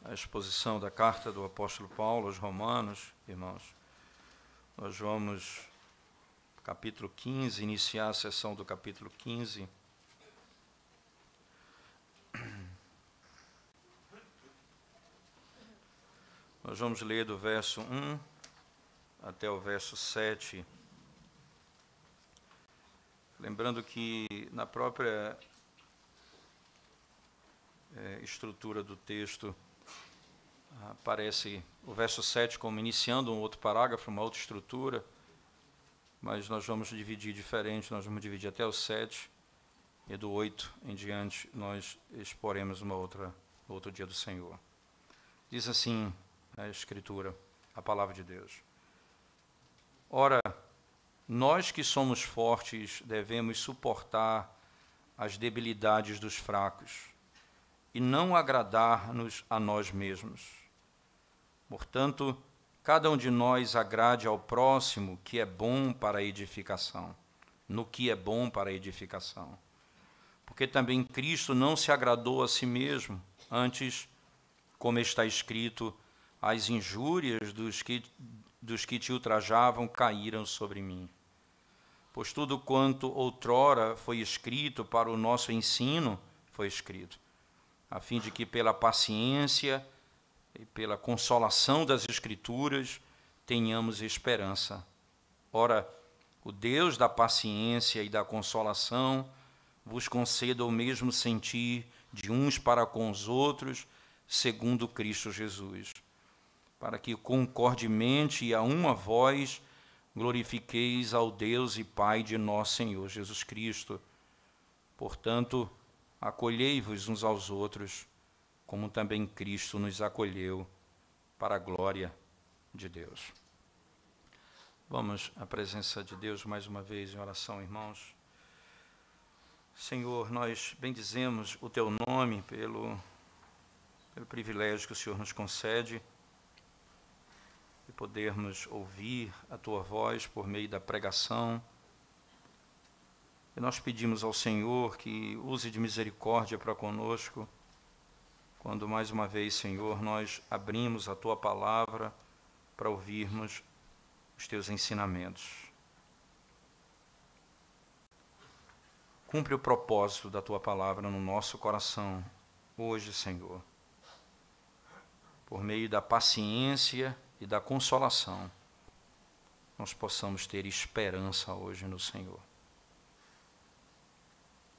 a exposição da carta do apóstolo Paulo aos Romanos, irmãos. Nós vamos, capítulo 15, iniciar a sessão do capítulo 15. Nós vamos ler do verso 1 até o verso 7. Lembrando que na própria estrutura do texto aparece o verso 7 como iniciando um outro parágrafo, uma outra estrutura, mas nós vamos dividir diferente, nós vamos dividir até o 7, e do 8 em diante nós exporemos outro dia do Senhor. Diz assim a Escritura, a palavra de Deus: Ora, nós que somos fortes devemos suportar as debilidades dos fracos e não agradar-nos a nós mesmos. Portanto, cada um de nós agrade ao próximo que é bom para a edificação, no que é bom para a edificação. Porque também Cristo não se agradou a si mesmo, antes, como está escrito, as injúrias dos que te ultrajavam caíram sobre mim. Pois tudo quanto outrora foi escrito para o nosso ensino foi escrito, a fim de que pela paciência e pela consolação das Escrituras tenhamos esperança. Ora, o Deus da paciência e da consolação vos conceda o mesmo sentir de uns para com os outros, segundo Cristo Jesus, para que concordemente e a uma voz glorifiqueis ao Deus e Pai de nosso Senhor Jesus Cristo. Portanto, acolhei-vos uns aos outros, como também Cristo nos acolheu, para a glória de Deus. Vamos à presença de Deus mais uma vez em oração, irmãos. Senhor, nós bendizemos o Teu nome pelo privilégio que o Senhor nos concede de podermos ouvir a Tua voz por meio da pregação. E nós pedimos ao Senhor que use de misericórdia para conosco, quando mais uma vez, Senhor, nós abrimos a Tua palavra para ouvirmos os Teus ensinamentos. Cumpre o propósito da Tua palavra no nosso coração hoje, Senhor, por meio da paciência e da consolação, nós possamos ter esperança hoje no Senhor.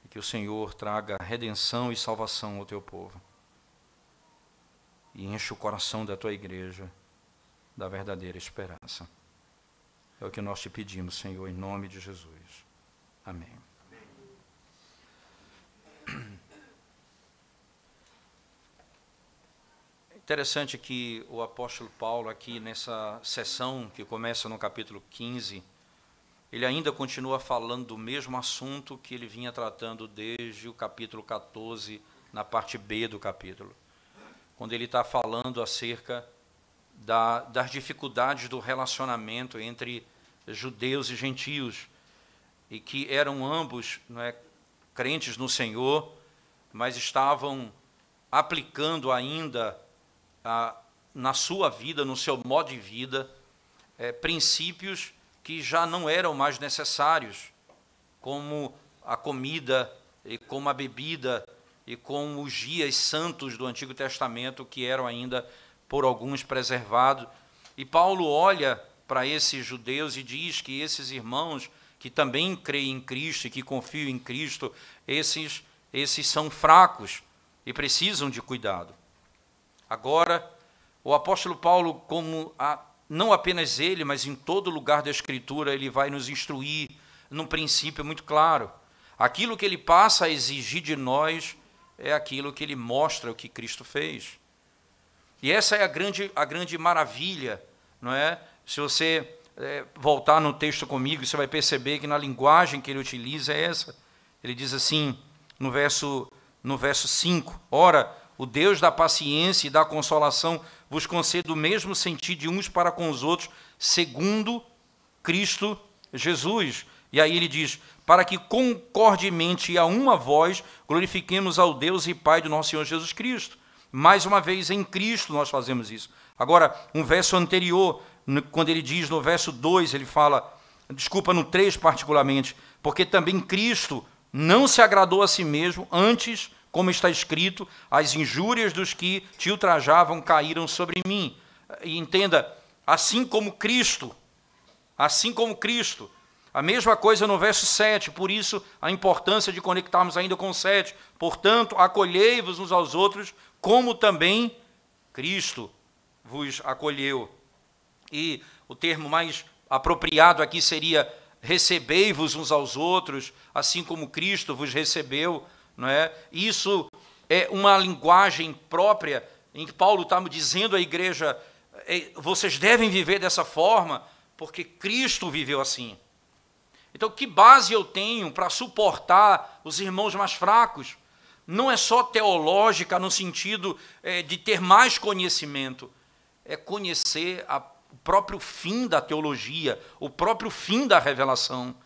E que o Senhor traga redenção e salvação ao Teu povo. E enche o coração da Tua igreja da verdadeira esperança. É o que nós te pedimos, Senhor, em nome de Jesus. Amém. Interessante que o apóstolo Paulo, aqui nessa sessão que começa no capítulo 15, ele ainda continua falando do mesmo assunto que ele vinha tratando desde o capítulo 14, na parte B do capítulo, quando ele está falando acerca das dificuldades do relacionamento entre judeus e gentios, e que eram ambos, crentes no Senhor, mas estavam aplicando ainda na sua vida, no seu modo de vida, princípios que já não eram mais necessários, como a comida, e como a bebida, e como os dias santos do Antigo Testamento, que eram ainda por alguns preservados. E Paulo olha para esses judeus e diz que esses irmãos que também creem em Cristo e que confiam em Cristo, esses são fracos e precisam de cuidado. Agora, o apóstolo Paulo, não apenas ele, mas em todo lugar da Escritura, ele vai nos instruir num princípio muito claro. Aquilo que ele passa a exigir de nós é aquilo que ele mostra o que Cristo fez. E essa é a grande maravilha, não é? Se você voltar no texto comigo, você vai perceber que na linguagem que ele utiliza é essa. Ele diz assim, no verso 5, Ora, o Deus da paciência e da consolação vos concede o mesmo sentir de uns para com os outros, segundo Cristo Jesus. E aí ele diz, para que concordemente e a uma voz glorifiquemos ao Deus e Pai do nosso Senhor Jesus Cristo. Mais uma vez, em Cristo nós fazemos isso. Agora, um verso anterior, quando ele diz no verso 2, ele fala, desculpa, no 3 particularmente, porque também Cristo não se agradou a si mesmo, antes, como está escrito, as injúrias dos que te ultrajavam caíram sobre mim. E entenda, assim como Cristo, a mesma coisa no verso 7, por isso a importância de conectarmos ainda com o 7. Portanto, acolhei-vos uns aos outros, como também Cristo vos acolheu. E o termo mais apropriado aqui seria recebei-vos uns aos outros, assim como Cristo vos recebeu. Não é? Isso é uma linguagem própria em que Paulo está dizendo à igreja, vocês devem viver dessa forma, porque Cristo viveu assim. Então, que base eu tenho para suportar os irmãos mais fracos? Não é só teológica no sentido de ter mais conhecimento, é conhecer o próprio fim da teologia, o próprio fim da revelação.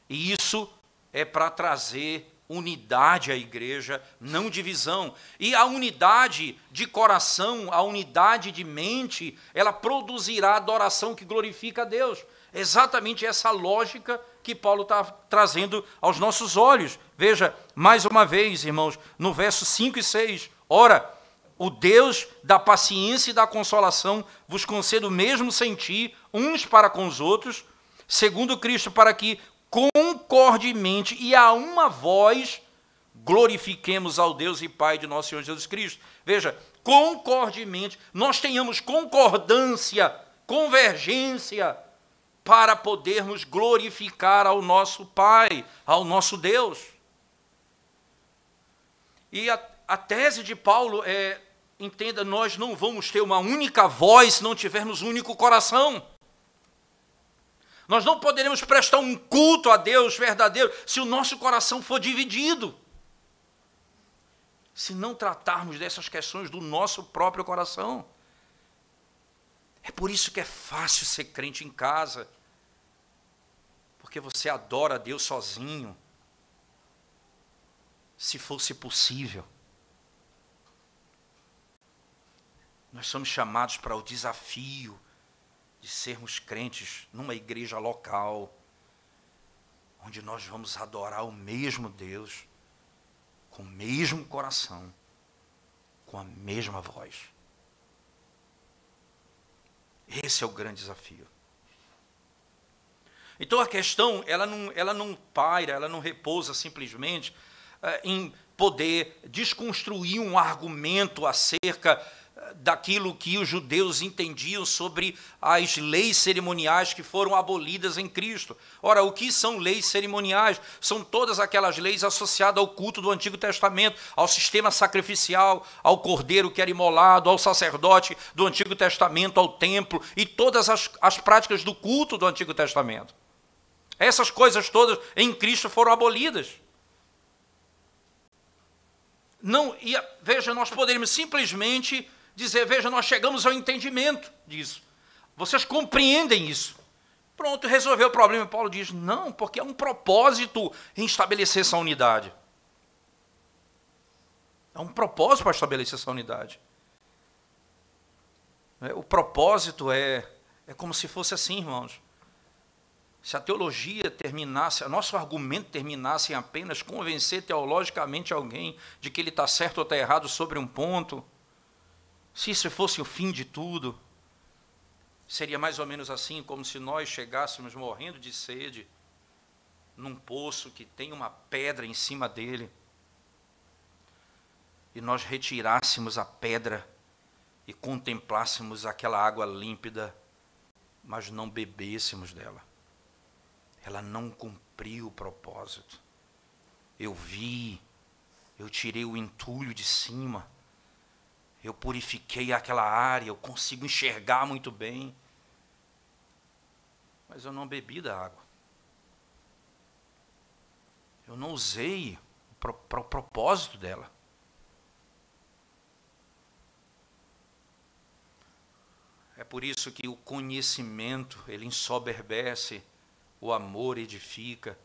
E isso é para trazer unidade à igreja, não divisão. E a unidade de coração, a unidade de mente, ela produzirá adoração que glorifica a Deus. Exatamente essa lógica que Paulo está trazendo aos nossos olhos. Veja, mais uma vez, irmãos, no verso 5 e 6, ora, o Deus da paciência e da consolação vos conceda o mesmo sentir uns para com os outros, segundo Cristo, para que concordemente e a uma voz glorifiquemos ao Deus e Pai de nosso Senhor Jesus Cristo. Veja, concordemente, nós tenhamos concordância, convergência, para podermos glorificar ao nosso Pai, ao nosso Deus. E a tese de Paulo é, entenda, nós não vamos ter uma única voz se não tivermos um único coração. Nós não poderemos prestar um culto a Deus verdadeiro se o nosso coração for dividido. Se não tratarmos dessas questões do nosso próprio coração. É por isso que é fácil ser crente em casa. Porque você adora a Deus sozinho. Se fosse possível. Nós somos chamados para o desafio de sermos crentes numa igreja local, onde nós vamos adorar o mesmo Deus, com o mesmo coração, com a mesma voz. Esse é o grande desafio. Então a questão, ela não paira, ela não repousa simplesmente em poder desconstruir um argumento acerca daquilo que os judeus entendiam sobre as leis cerimoniais que foram abolidas em Cristo. Ora, o que são leis cerimoniais? São todas aquelas leis associadas ao culto do Antigo Testamento, ao sistema sacrificial, ao cordeiro que era imolado, ao sacerdote do Antigo Testamento, ao templo, e todas as práticas do culto do Antigo Testamento. Essas coisas todas em Cristo foram abolidas. Não, veja, nós poderíamos simplesmente dizer, veja, nós chegamos ao entendimento disso. Vocês compreendem isso. Pronto, resolveu o problema. Paulo diz, não, porque há um propósito em estabelecer essa unidade. Há um propósito para estabelecer essa unidade. O propósito é como se fosse assim, irmãos. Se a teologia terminasse, nosso argumento terminasse em apenas convencer teologicamente alguém de que ele está certo ou está errado sobre um ponto, se isso fosse o fim de tudo, seria mais ou menos assim, como se nós chegássemos morrendo de sede num poço que tem uma pedra em cima dele e nós retirássemos a pedra e contemplássemos aquela água límpida, mas não bebêssemos dela. Ela não cumpriu o propósito. Eu vi, eu tirei o entulho de cima, eu purifiquei aquela área, eu consigo enxergar muito bem, mas eu não bebi da água. Eu não usei para o propósito dela. É por isso que o conhecimento, ele ensoberbece, o amor edifica.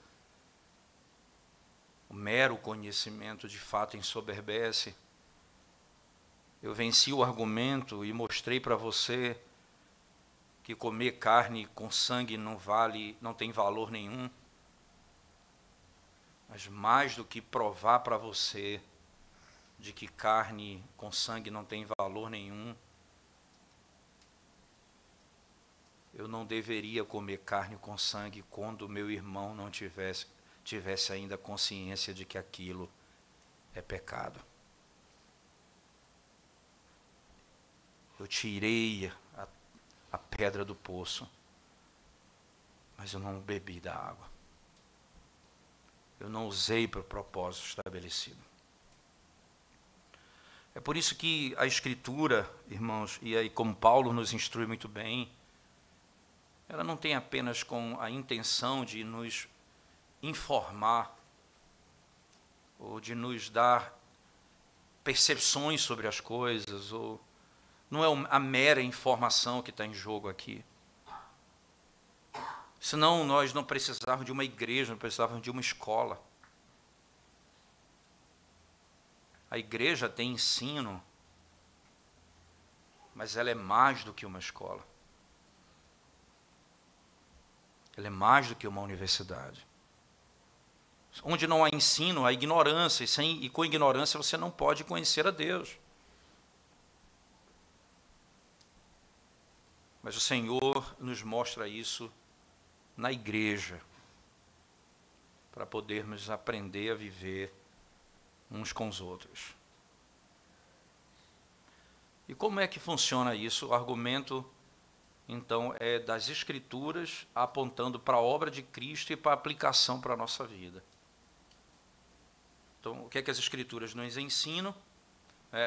O mero conhecimento, de fato, ensoberbece. eu venci o argumento e mostrei para você que comer carne com sangue não tem valor nenhum. Mas mais do que provar para você de que carne com sangue não tem valor nenhum, eu não deveria comer carne com sangue quando meu irmão não tivesse ainda consciência de que aquilo é pecado. Eu tirei a pedra do poço, mas eu não bebi da água. Eu não usei para o propósito estabelecido. É por isso que a Escritura, irmãos, e aí como Paulo nos instrui muito bem, ela não tem apenas com a intenção de nos informar ou de nos dar percepções sobre as coisas, ou não é a mera informação que está em jogo aqui. Senão nós não precisávamos de uma igreja, não precisávamos de uma escola. A igreja tem ensino, mas ela é mais do que uma escola. Ela é mais do que uma universidade. Onde não há ensino, há ignorância, e com ignorância você não pode conhecer a Deus. Mas o Senhor nos mostra isso na igreja, para podermos aprender a viver uns com os outros. E como é que funciona isso? O argumento, então, é das Escrituras apontando para a obra de Cristo e para a aplicação para a nossa vida. Então, o que é que as Escrituras nos ensinam?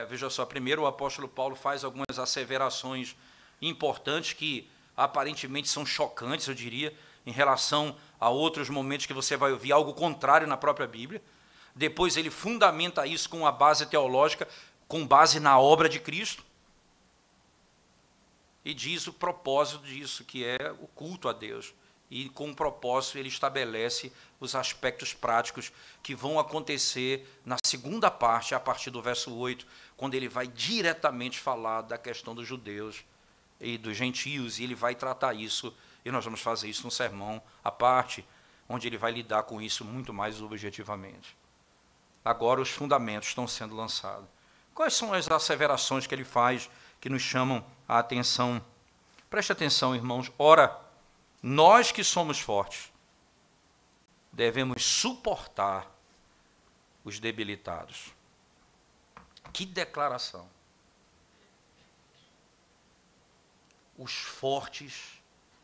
Veja só, primeiro o apóstolo Paulo faz algumas asseverações importantes que aparentemente são chocantes, eu diria, em relação a outros momentos que você vai ouvir algo contrário na própria Bíblia. Depois ele fundamenta isso com uma base teológica, com base na obra de Cristo. E diz o propósito disso, que é o culto a Deus. E com o propósito ele estabelece os aspectos práticos que vão acontecer na segunda parte, a partir do verso 8, quando ele vai diretamente falar da questão dos judeus e dos gentios, e ele vai tratar isso, e nós vamos fazer isso num sermão à parte, onde ele vai lidar com isso muito mais objetivamente. Agora os fundamentos estão sendo lançados. Quais são as asseverações que ele faz que nos chamam a atenção? Preste atenção, irmãos. Ora, nós que somos fortes, devemos suportar os debilitados. Que declaração! Os fortes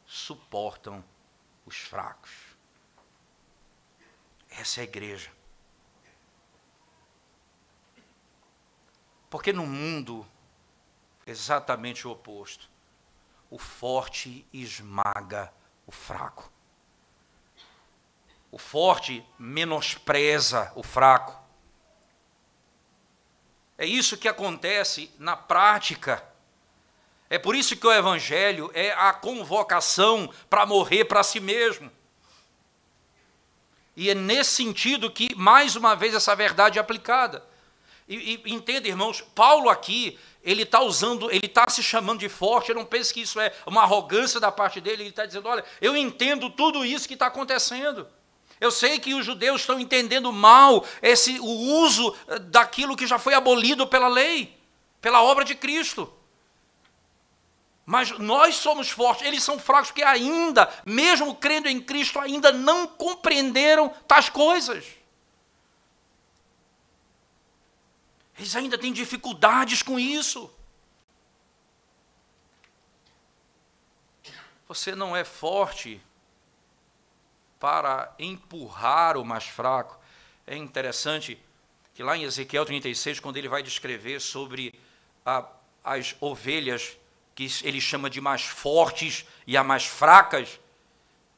suportam os fracos. Essa é a igreja. Porque no mundo, exatamente o oposto. O forte esmaga o fraco. O forte menospreza o fraco. É isso que acontece na prática. É por isso que o Evangelho é a convocação para morrer para si mesmo. E é nesse sentido que, mais uma vez, essa verdade é aplicada. E entenda, irmãos, Paulo aqui, ele está se chamando de forte, eu não penso que isso é uma arrogância da parte dele, ele está dizendo, olha, eu entendo tudo isso que está acontecendo. Eu sei que os judeus estão entendendo mal o uso daquilo que já foi abolido pela lei, pela obra de Cristo. Mas nós somos fortes, eles são fracos, porque ainda, mesmo crendo em Cristo, ainda não compreenderam tais coisas. Eles ainda têm dificuldades com isso. Você não é forte para empurrar o mais fraco. É interessante que lá em Ezequiel 36, quando ele vai descrever sobre as ovelhas que ele chama de mais fortes e as mais fracas,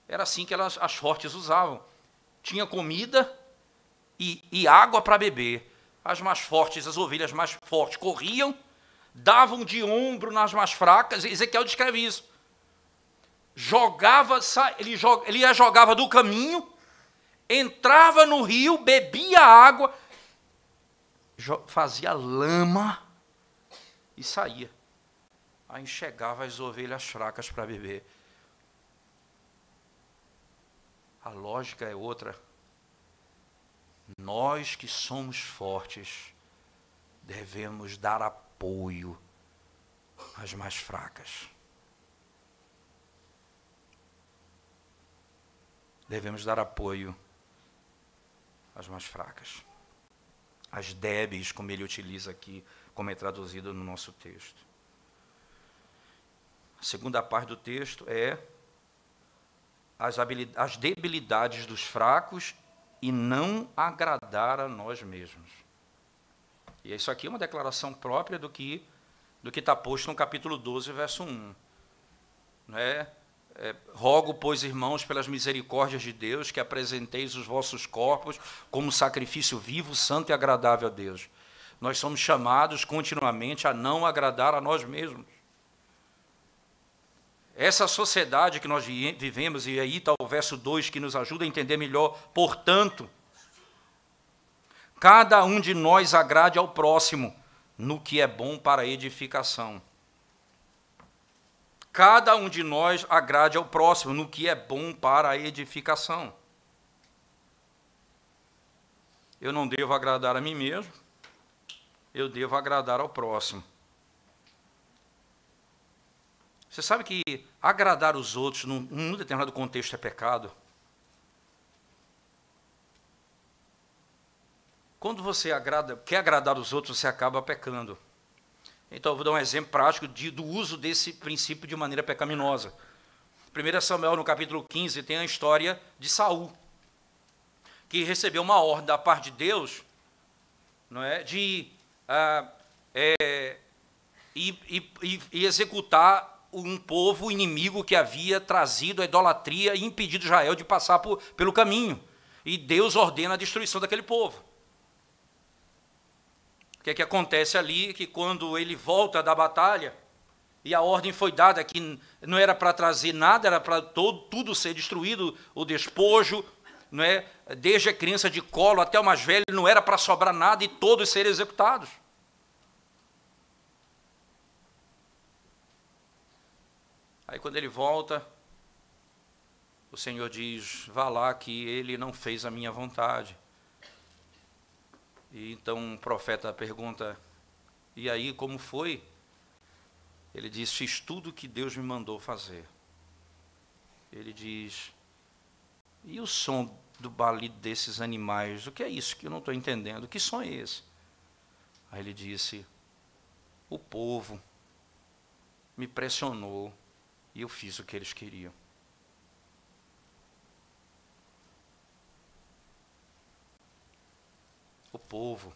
era assim que as fortes usavam. Tinha comida e água para beber. As mais fortes, as ovelhas mais fortes corriam, davam de ombro nas mais fracas. Ezequiel descreve isso. Ele jogava do caminho, entrava no rio, bebia água, fazia lama e saía. Aí chegava as ovelhas fracas para beber. A lógica é outra. Nós que somos fortes, devemos dar apoio às mais fracas. Devemos dar apoio às mais fracas. As débeis, como ele utiliza aqui, como é traduzido no nosso texto. A segunda parte do texto é as debilidades dos fracos e não agradar a nós mesmos. E isso aqui é uma declaração própria do que está posto no capítulo 12, verso 1. Não é? Rogo, pois, irmãos, pelas misericórdias de Deus, que apresenteis os vossos corpos como sacrifício vivo, santo e agradável a Deus. Nós somos chamados continuamente a não agradar a nós mesmos. Essa sociedade que nós vivemos, e aí está o verso 2 que nos ajuda a entender melhor, portanto, cada um de nós agrade ao próximo no que é bom para a edificação. Cada um de nós agrade ao próximo no que é bom para a edificação. Eu não devo agradar a mim mesmo, eu devo agradar ao próximo. Você sabe que agradar os outros num determinado contexto é pecado? Quando você quer agradar os outros, você acaba pecando. Então, eu vou dar um exemplo prático do uso desse princípio de maneira pecaminosa. 1 Samuel, no capítulo 15, tem a história de Saul, que recebeu uma ordem da parte de Deus, não é, de executar um povo inimigo que havia trazido a idolatria e impedido Israel de passar pelo caminho. E Deus ordena a destruição daquele povo. O que é que acontece ali? Que quando ele volta da batalha, e a ordem foi dada que não era para trazer nada, era para tudo ser destruído, o despojo, não é? Desde a criança de colo até o mais velho, não era para sobrar nada e todos serem executados. Aí quando ele volta, o Senhor diz, vá lá que ele não fez a minha vontade. E então o profeta pergunta, e aí como foi? Ele diz, fiz tudo o que Deus me mandou fazer. Ele diz, e o som do balido desses animais? O que é isso que eu não estou entendendo? Que som é esse? Aí ele disse, o povo me pressionou e eu fiz o que eles queriam. O povo,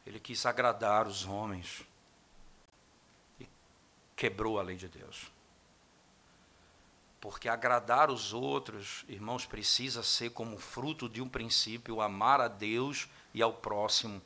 ele quis agradar os homens e quebrou a lei de Deus. Porque agradar os outros, irmãos, precisa ser como fruto de um princípio, amar a Deus e ao próximo.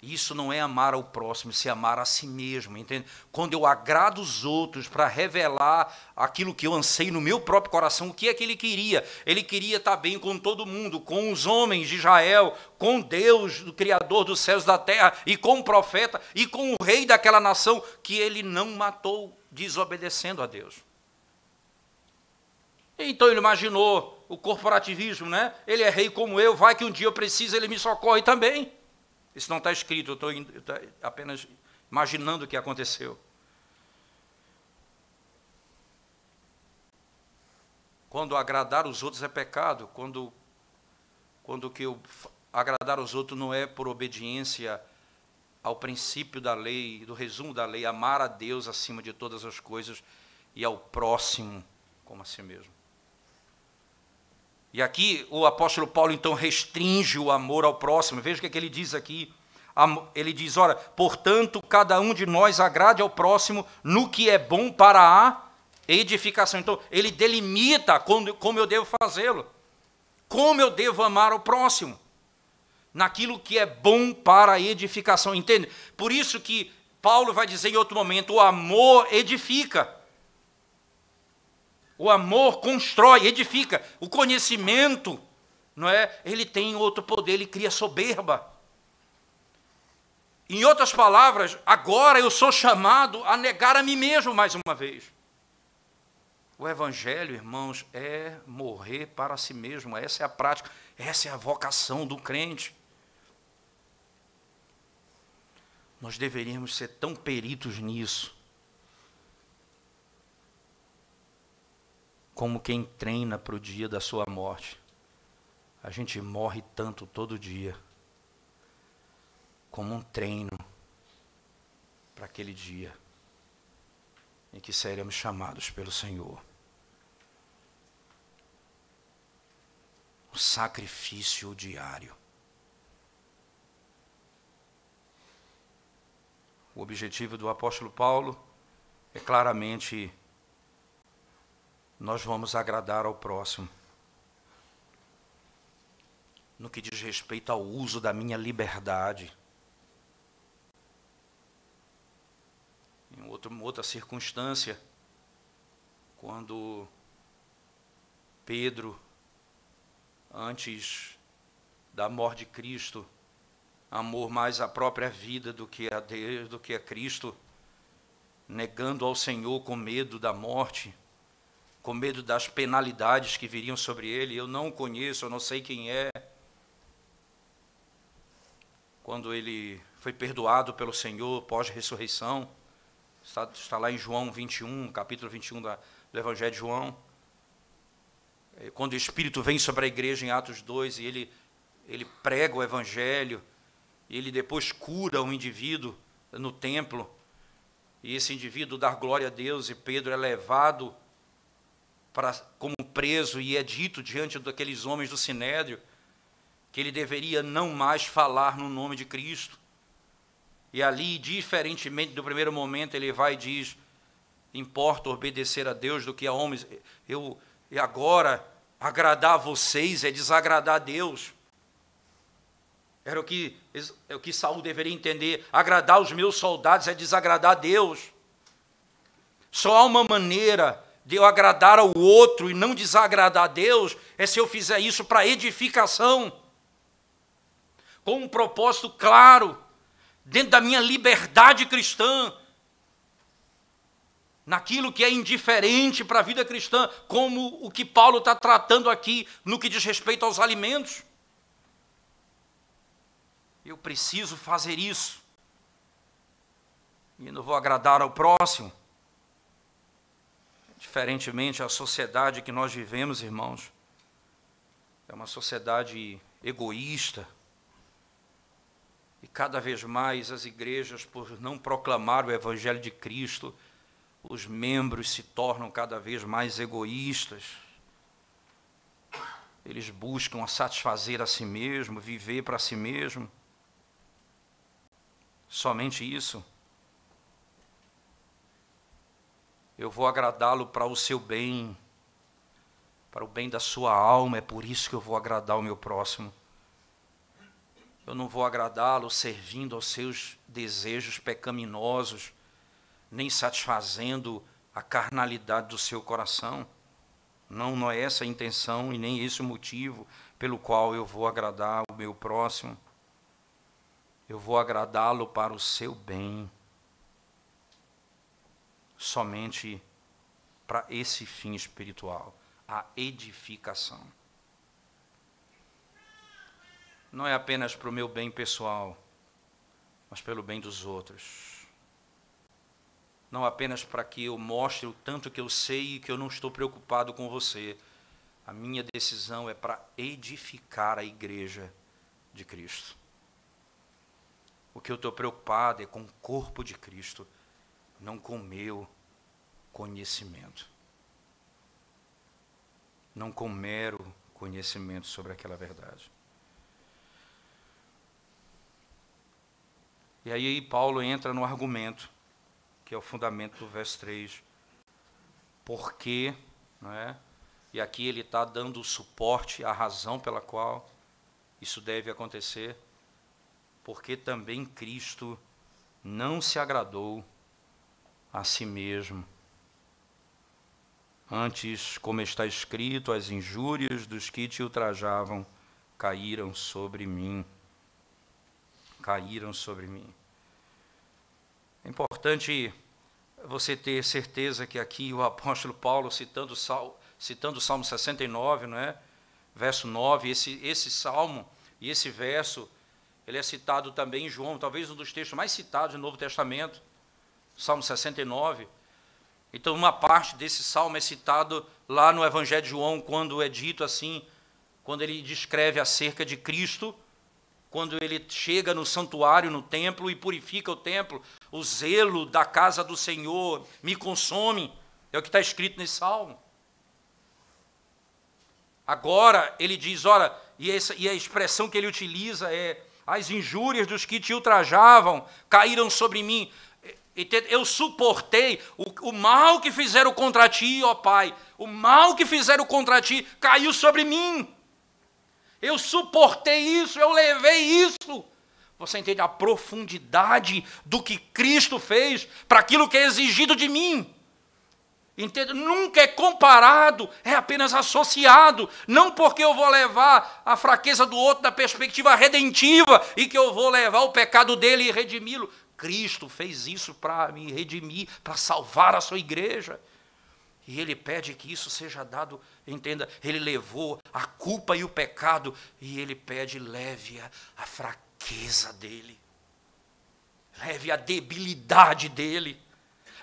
Isso não é amar ao próximo, isso é amar a si mesmo, entende? Quando eu agrado os outros para revelar aquilo que eu anseio no meu próprio coração, o que é que ele queria? Ele queria estar bem com todo mundo, com os homens de Israel, com Deus, o Criador dos céus e da terra, e com o profeta, e com o rei daquela nação que ele não matou, desobedecendo a Deus. Então ele imaginou o corporativismo, né? Ele é rei como eu, vai que um dia eu preciso, ele me socorre também. Isso não está escrito, eu estou apenas imaginando o que aconteceu. Quando agradar os outros é pecado, quando que eu agradar os outros não é por obediência ao princípio da lei, do resumo da lei, amar a Deus acima de todas as coisas e ao próximo como a si mesmo. E aqui o apóstolo Paulo, então, restringe o amor ao próximo. Veja o que ele diz aqui. Ele diz, ora, portanto, cada um de nós agrade ao próximo no que é bom para a edificação. Então, ele delimita como eu devo fazê-lo. Como eu devo amar o próximo. Naquilo que é bom para a edificação. Entende? Por isso que Paulo vai dizer em outro momento, o amor edifica. O amor constrói, edifica. O conhecimento, não é? Ele tem outro poder, ele cria soberba. Em outras palavras, agora eu sou chamado a negar a mim mesmo mais uma vez. O evangelho, irmãos, é morrer para si mesmo. Essa é a prática, essa é a vocação do crente. Nós deveríamos ser tão peritos nisso, como quem treina para o dia da sua morte. A gente morre tanto todo dia, como um treino para aquele dia em que seremos chamados pelo Senhor. O sacrifício diário. O objetivo do apóstolo Paulo é claramente: nós vamos agradar ao próximo. No que diz respeito ao uso da minha liberdade. Em outra circunstância, quando Pedro, antes da morte de Cristo, amou mais a própria vida do que a Deus, do que a Cristo, negando ao Senhor com medo da morte, com medo das penalidades que viriam sobre ele. Eu não o conheço, eu não sei quem é. Quando ele foi perdoado pelo Senhor pós-ressurreição, está lá em João 21, capítulo 21 do Evangelho de João. Quando o Espírito vem sobre a igreja em Atos 2 e ele prega o Evangelho, e ele depois cura um indivíduo no templo, e esse indivíduo dá glória a Deus, e Pedro é levado como preso, e é dito diante daqueles homens do Sinédrio que ele deveria não mais falar no nome de Cristo. E ali, diferentemente do primeiro momento, ele vai e diz: importa obedecer a Deus do que a homens. E agora, agradar a vocês é desagradar a Deus. É o que Saul deveria entender. Agradar os meus soldados é desagradar a Deus. Só há uma maneira de eu agradar ao outro e não desagradar a Deus, é se eu fizer isso para edificação, com um propósito claro, dentro da minha liberdade cristã, naquilo que é indiferente para a vida cristã, como o que Paulo está tratando aqui no que diz respeito aos alimentos. Eu preciso fazer isso, e não vou agradar ao próximo. Diferentemente, a sociedade que nós vivemos, irmãos, é uma sociedade egoísta, e cada vez mais as igrejas, por não proclamar o Evangelho de Cristo, os membros se tornam cada vez mais egoístas. Eles buscam satisfazer a si mesmo, viver para si mesmo. Somente isso. Eu vou agradá-lo para o seu bem, para o bem da sua alma, é por isso que eu vou agradar o meu próximo. Eu não vou agradá-lo servindo aos seus desejos pecaminosos, nem satisfazendo a carnalidade do seu coração. Não é essa a intenção e nem esse o motivo pelo qual eu vou agradar o meu próximo. Eu vou agradá-lo para o seu bem. Somente para esse fim espiritual, a edificação. Não é apenas para o meu bem pessoal, mas pelo bem dos outros. Não apenas para que eu mostre o tanto que eu sei e que eu não estou preocupado com você. A minha decisão é para edificar a igreja de Cristo. O que eu estou preocupado é com o corpo de Cristo, não com o meu conhecimento. Não com mero conhecimento sobre aquela verdade. E aí Paulo entra no argumento, que é o fundamento do verso 3. Por quê? Não é? E aqui ele está dando o suporte, a razão pela qual isso deve acontecer. Porque também Cristo não se agradou a si mesmo. Antes, como está escrito, as injúrias dos que te ultrajavam caíram sobre mim. Caíram sobre mim. É importante você ter certeza que aqui o apóstolo Paulo, citando o Salmo 69, não é? Verso 9, esse salmo e esse verso, ele é citado também em João, talvez um dos textos mais citados no Novo Testamento, Salmo 69. Então, uma parte desse salmo é citado lá no Evangelho de João, quando é dito assim, quando ele descreve acerca de Cristo, quando ele chega no santuário, no templo, e purifica o templo. O zelo da casa do Senhor me consome, é o que está escrito nesse salmo. Agora, ele diz, ora, e a expressão que ele utiliza é, as injúrias dos que te ultrajavam caíram sobre mim. Eu suportei o mal que fizeram contra ti, ó Pai, o mal que fizeram contra ti caiu sobre mim. Eu suportei isso, eu levei isso. Você entende a profundidade do que Cristo fez para aquilo que é exigido de mim? Entende? Nunca é comparado, é apenas associado. Não porque eu vou levar a fraqueza do outro da perspectiva redentiva e que eu vou levar o pecado dele e redimi-lo. Cristo fez isso para me redimir, para salvar a sua igreja. E ele pede que isso seja dado, entenda, ele levou a culpa e o pecado, e ele pede, leve a fraqueza dele, leve a debilidade dele,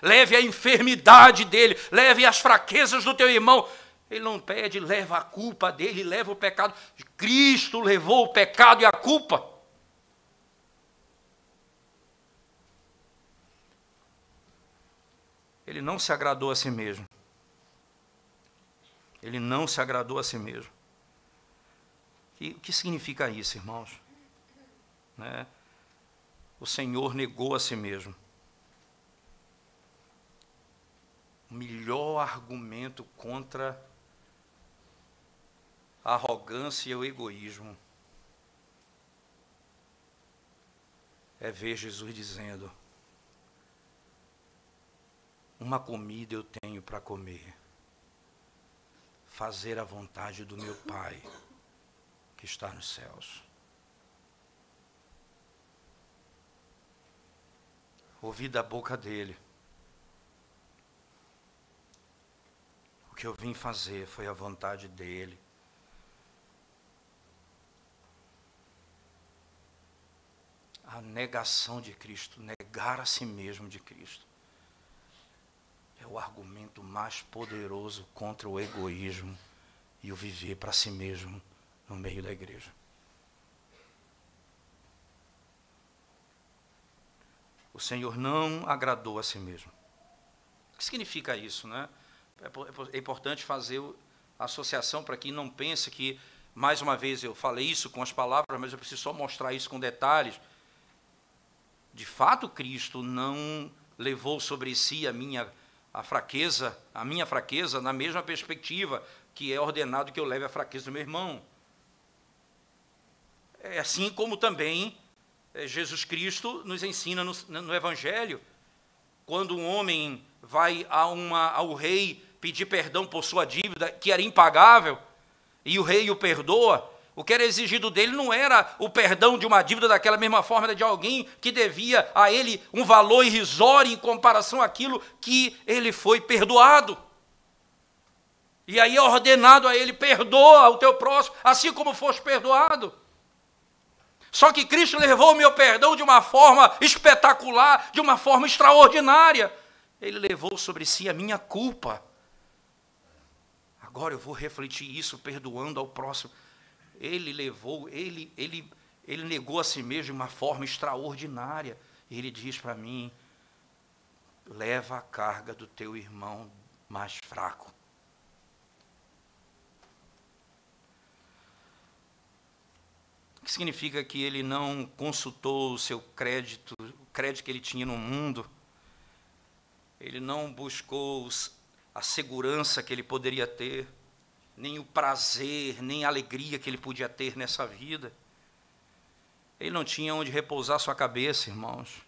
leve a enfermidade dele, leve as fraquezas do teu irmão. Ele não pede, leva a culpa dele, leva o pecado. Cristo levou o pecado e a culpa. Ele não se agradou a si mesmo. Ele não se agradou a si mesmo. E o que significa isso, irmãos? Né? O Senhor negou a si mesmo. O melhor argumento contra a arrogância e o egoísmo é ver Jesus dizendo, uma comida eu tenho para comer, fazer a vontade do meu Pai, que está nos céus. Ouvi da boca dele, o que eu vim fazer foi a vontade dele. A negação de Cristo, negar a si mesmo de Cristo, é o argumento mais poderoso contra o egoísmo e o viver para si mesmo no meio da igreja. O Senhor não agradou a si mesmo. O que significa isso, né? É importante fazer a associação para quem não pense que, mais uma vez, eu falei isso com as palavras, mas eu preciso só mostrar isso com detalhes. De fato, Cristo não levou sobre si a minha fraqueza na mesma perspectiva que é ordenado que eu leve a fraqueza do meu irmão. É assim como também Jesus Cristo nos ensina no Evangelho, quando um homem vai ao rei pedir perdão por sua dívida, que era impagável, e o rei o perdoa, o que era exigido dele não era o perdão de uma dívida daquela mesma forma de alguém que devia a ele um valor irrisório em comparação àquilo que ele foi perdoado. E aí é ordenado a ele, perdoa o teu próximo, assim como foste perdoado. Só que Cristo levou o meu perdão de uma forma espetacular, de uma forma extraordinária. Ele levou sobre si a minha culpa. Agora eu vou refletir isso perdoando ao próximo. Ele negou a si mesmo de uma forma extraordinária. Ele diz para mim, leva a carga do teu irmão mais fraco. O que significa que ele não consultou o seu crédito, o crédito que ele tinha no mundo. Ele não buscou a segurança que ele poderia ter, nem o prazer, nem a alegria que ele podia ter nessa vida. Ele não tinha onde repousar sua cabeça, irmãos.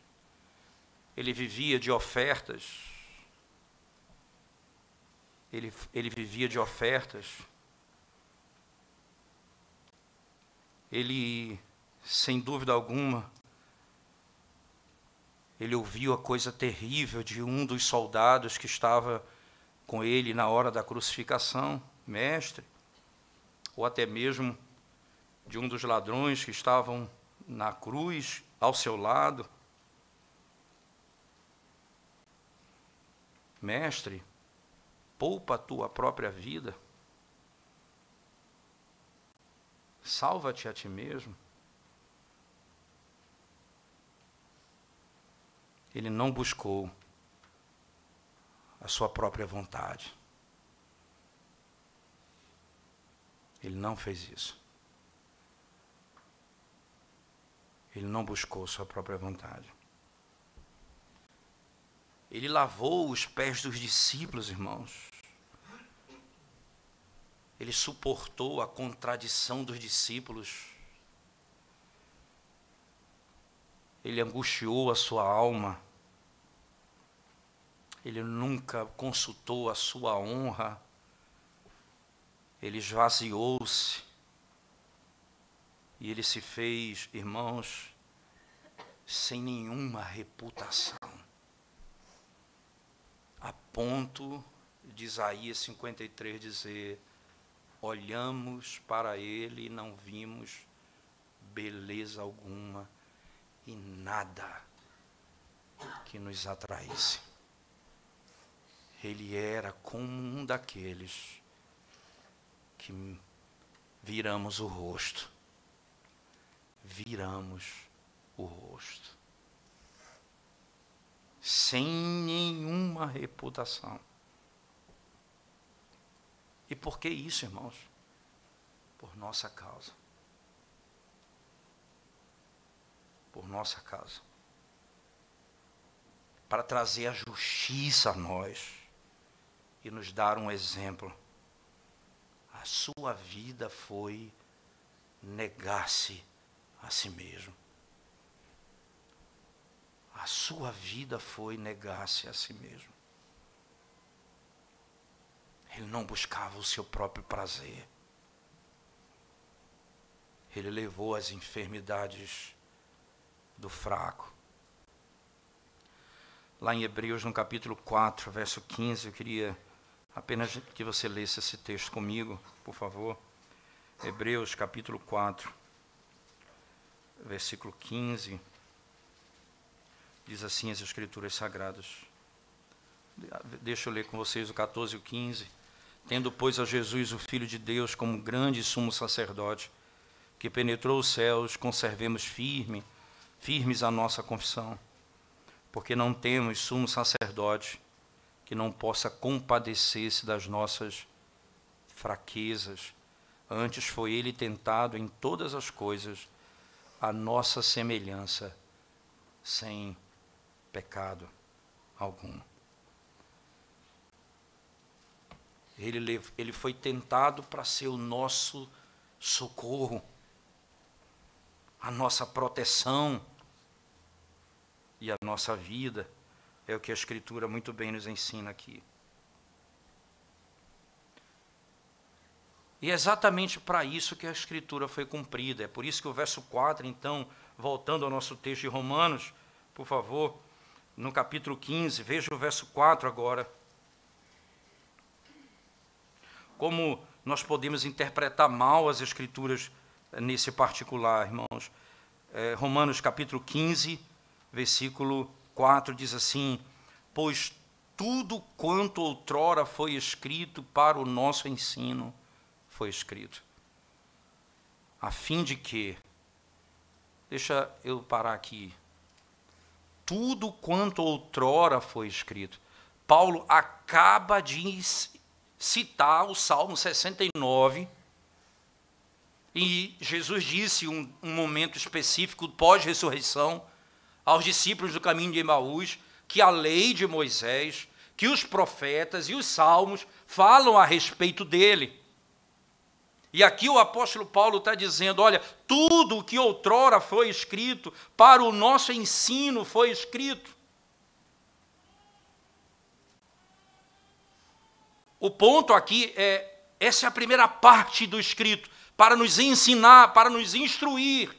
Ele vivia de ofertas. Ele vivia de ofertas. Ele, sem dúvida alguma, ele ouviu a coisa terrível de um dos soldados que estava com ele na hora da crucificação, mestre, ou até mesmo de um dos ladrões que estavam na cruz ao seu lado. Mestre, poupa a tua própria vida, salva-te a ti mesmo. Ele não buscou a sua própria vontade. Ele não fez isso. Ele não buscou sua própria vontade. Ele lavou os pés dos discípulos, irmãos. Ele suportou a contradição dos discípulos. Ele angustiou a sua alma. Ele nunca consultou a sua honra. Ele esvaziou-se. E ele se fez, irmãos, sem nenhuma reputação. A ponto de Isaías 53 dizer: olhamos para ele e não vimos beleza alguma e nada que nos atraísse. Ele era como um daqueles que viramos o rosto. Viramos o rosto. Sem nenhuma reputação. E por que isso, irmãos? Por nossa causa. Por nossa causa. Para trazer a justiça a nós e nos dar um exemplo. A sua vida foi negar-se a si mesmo. A sua vida foi negar-se a si mesmo. Ele não buscava o seu próprio prazer. Ele levou as enfermidades do fraco. Lá em Hebreus, no capítulo 4, verso 15, eu queria apenas que você lesse esse texto comigo, por favor. Hebreus, capítulo 4, versículo 15. Diz assim as Escrituras Sagradas. Deixa eu ler com vocês o 14 e o 15. Tendo, pois, a Jesus, o Filho de Deus, como grande sumo sacerdote, que penetrou os céus, conservemos firmes a nossa confissão, porque não temos sumo sacerdote que não possa compadecer-se das nossas fraquezas. Antes foi ele tentado em todas as coisas, a nossa semelhança, sem pecado algum. Ele foi tentado para ser o nosso socorro, a nossa proteção e a nossa vida. É o que a Escritura muito bem nos ensina aqui. E é exatamente para isso que a Escritura foi cumprida. É por isso que o verso 4, então, voltando ao nosso texto de Romanos, por favor, no capítulo 15, veja o verso 4 agora. Como nós podemos interpretar mal as Escrituras nesse particular, irmãos. Romanos capítulo 15, versículo 4 diz assim: pois tudo quanto outrora foi escrito para o nosso ensino, foi escrito, a fim de que, deixa eu parar aqui, tudo quanto outrora foi escrito. Paulo acaba de citar o Salmo 69, e Jesus disse um momento específico pós-ressurreição aos discípulos do caminho de Emaús, que a lei de Moisés, que os profetas e os salmos falam a respeito dele. E aqui o apóstolo Paulo está dizendo, olha, tudo o que outrora foi escrito, para o nosso ensino foi escrito. O ponto aqui essa é a primeira parte do escrito, para nos ensinar, para nos instruir.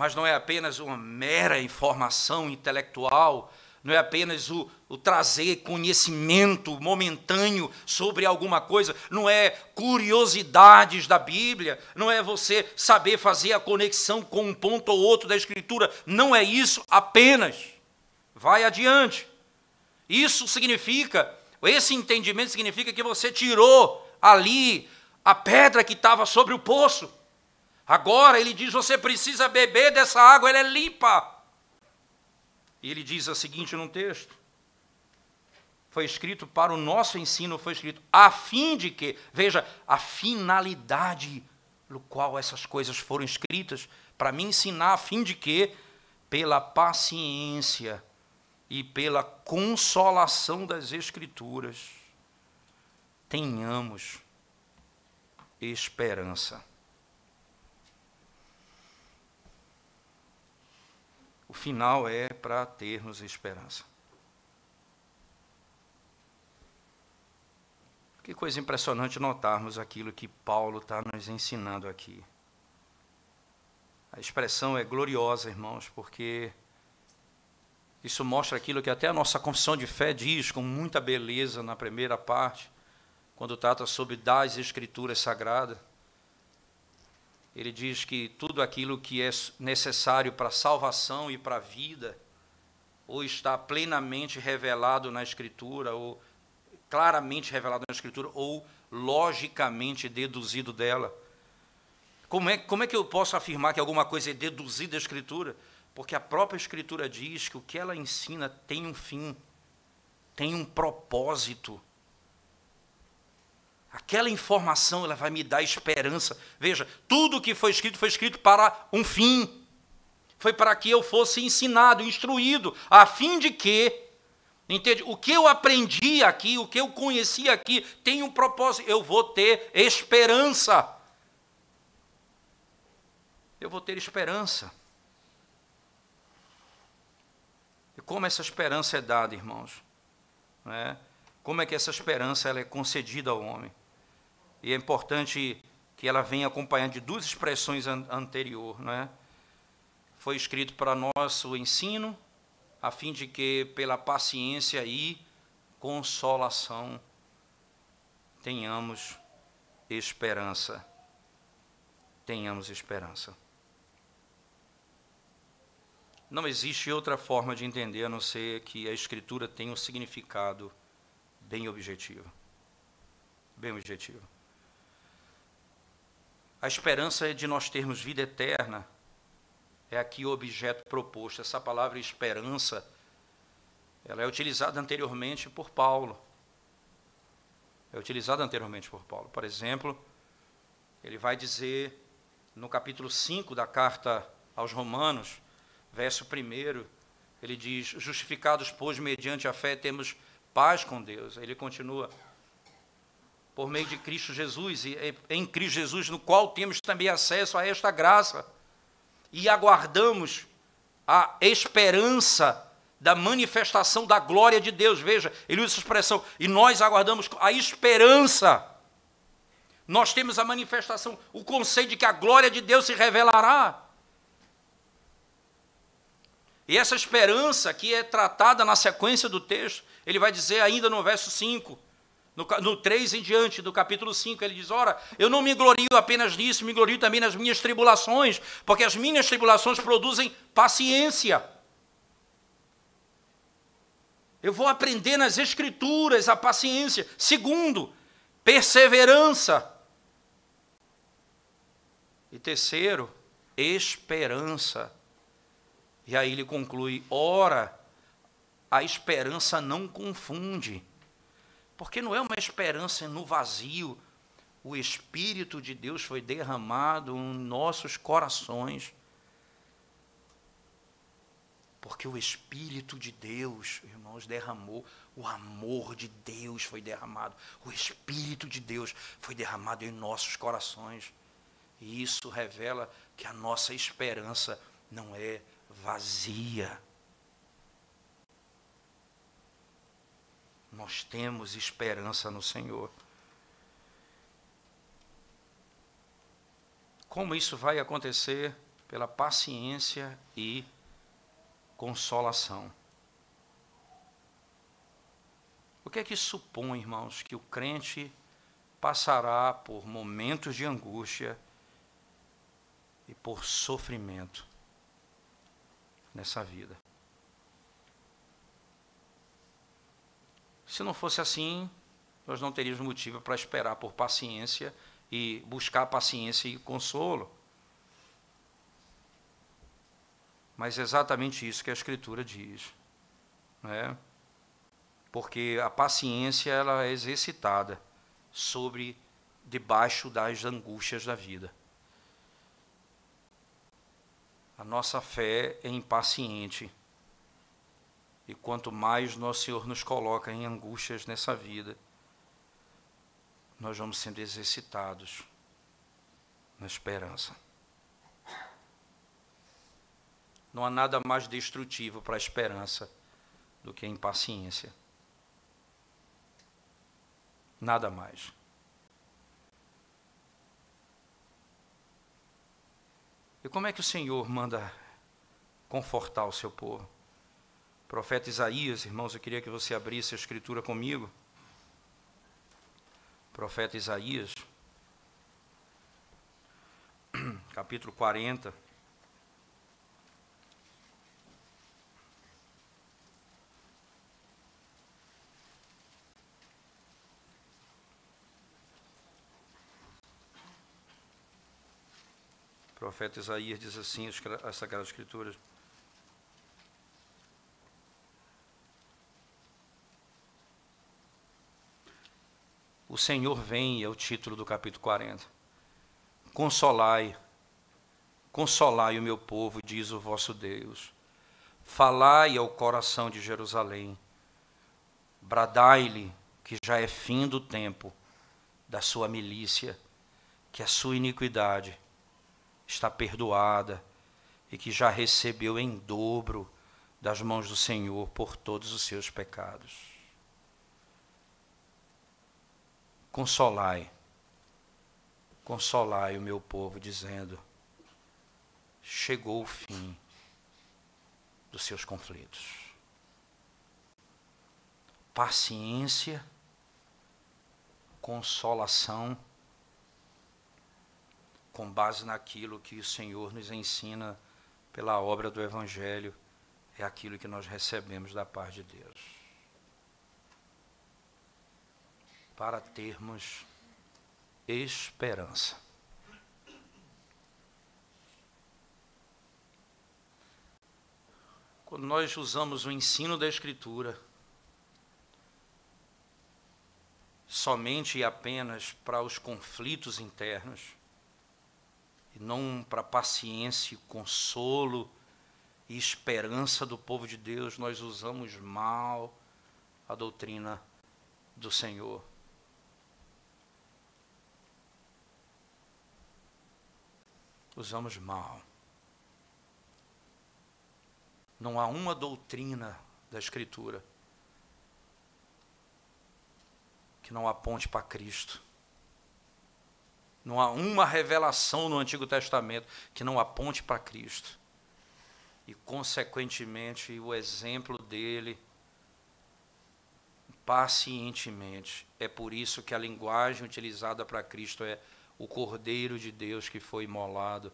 mas não é apenas uma mera informação intelectual, não é apenas o trazer conhecimento momentâneo sobre alguma coisa, não é curiosidades da Bíblia, não é você saber fazer a conexão com um ponto ou outro da Escritura, não é isso apenas. Vai adiante. Isso significa, esse entendimento significa que você tirou ali a pedra que estava sobre o poço. Agora ele diz, você precisa beber dessa água, ela é limpa. E ele diz o seguinte num texto, foi escrito para o nosso ensino, foi escrito a fim de que, veja, a finalidade no qual essas coisas foram escritas, para me ensinar a fim de que, pela paciência e pela consolação das Escrituras, tenhamos esperança. O final é para termos esperança. Que coisa impressionante notarmos aquilo que Paulo está nos ensinando aqui. A expressão é gloriosa, irmãos, porque isso mostra aquilo que até a nossa confissão de fé diz com muita beleza na primeira parte, quando trata sobre das Escrituras Sagradas. Ele diz que tudo aquilo que é necessário para a salvação e para a vida, ou está plenamente revelado na Escritura, ou claramente revelado na Escritura, ou logicamente deduzido dela. Como é que eu posso afirmar que alguma coisa é deduzida da Escritura? Porque a própria Escritura diz que o que ela ensina tem um fim, tem um propósito. Aquela informação, ela vai me dar esperança. Veja, tudo que foi escrito para um fim. Foi para que eu fosse ensinado, instruído, a fim de que, entende? O que eu aprendi aqui, o que eu conheci aqui, tem um propósito. Eu vou ter esperança. Eu vou ter esperança. E como essa esperança é dada, irmãos? Não é? Como é que essa esperança ela é concedida ao homem? E é importante que ela venha acompanhada de duas expressões anteriores. Né? Foi escrito para nosso ensino, a fim de que, pela paciência e consolação, tenhamos esperança. Tenhamos esperança. Não existe outra forma de entender a não ser que a Escritura tenha um significado bem objetivo. Bem objetivo. A esperança é de nós termos vida eterna. É aqui o objeto proposto. Essa palavra esperança, ela é utilizada anteriormente por Paulo. É utilizada anteriormente por Paulo. Por exemplo, ele vai dizer no capítulo 5 da carta aos Romanos, verso 1, ele diz, justificados, pois, mediante a fé, temos paz com Deus. Ele continua, por meio de Cristo Jesus, e em Cristo Jesus, no qual temos também acesso a esta graça, e aguardamos a esperança da manifestação da glória de Deus. Veja, ele usa essa expressão, e nós aguardamos a esperança. Nós temos a manifestação, o conceito de que a glória de Deus se revelará. E essa esperança que é tratada na sequência do texto, ele vai dizer ainda no verso 5, no 3 em diante do capítulo 5, ele diz, ora, eu não me glorio apenas nisso, me glorio também nas minhas tribulações, porque as minhas tribulações produzem paciência. Eu vou aprender nas Escrituras a paciência. Segundo, perseverança. E terceiro, esperança. E aí ele conclui, ora, a esperança não confunde. Porque não é uma esperança no vazio. O Espírito de Deus foi derramado em nossos corações. Porque o Espírito de Deus, irmãos, derramou, o amor de Deus foi derramado. O Espírito de Deus foi derramado em nossos corações. E isso revela que a nossa esperança não é vazia. Nós temos esperança no Senhor. Como isso vai acontecer? pela paciência e consolação. O que é que supõe, irmãos, que o crente passará por momentos de angústia e por sofrimento nessa vida? Se não fosse assim, nós não teríamos motivo para esperar por paciência e buscar paciência e consolo. Mas é exatamente isso que a Escritura diz, né? Porque a paciência ela é exercitada debaixo das angústias da vida. A nossa fé é impaciente. E quanto mais nosso Senhor nos coloca em angústias nessa vida, nós vamos sendo exercitados na esperança. Não há nada mais destrutivo para a esperança do que a impaciência. Nada mais. E como é que o Senhor manda confortar o seu povo? O profeta Isaías, irmãos, eu queria que você abrisse a Escritura comigo. Profeta Isaías, capítulo 40. O profeta Isaías diz assim, as Sagradas Escrituras: o Senhor vem, é o título do capítulo 40. Consolai, consolai o meu povo, diz o vosso Deus. Falai ao coração de Jerusalém. Bradai-lhe que já é fim do tempo da sua milícia, que a sua iniquidade está perdoada e que já recebeu em dobro das mãos do Senhor por todos os seus pecados. Consolai, consolai o meu povo, dizendo: chegou o fim dos seus conflitos. Paciência, consolação, com base naquilo que o Senhor nos ensina pela obra do Evangelho, é aquilo que nós recebemos da parte de Deus. Para termos esperança. Quando nós usamos o ensino da Escritura somente e apenas para os conflitos internos, e não para a paciência, consolo e esperança do povo de Deus, nós usamos mal a doutrina do Senhor. Usamos mal. Não há uma doutrina da Escritura que não aponte para Cristo. Não há uma revelação no Antigo Testamento que não aponte para Cristo. E, consequentemente, o exemplo dele, pacientemente. É por isso que a linguagem utilizada para Cristo é o Cordeiro de Deus que foi imolado.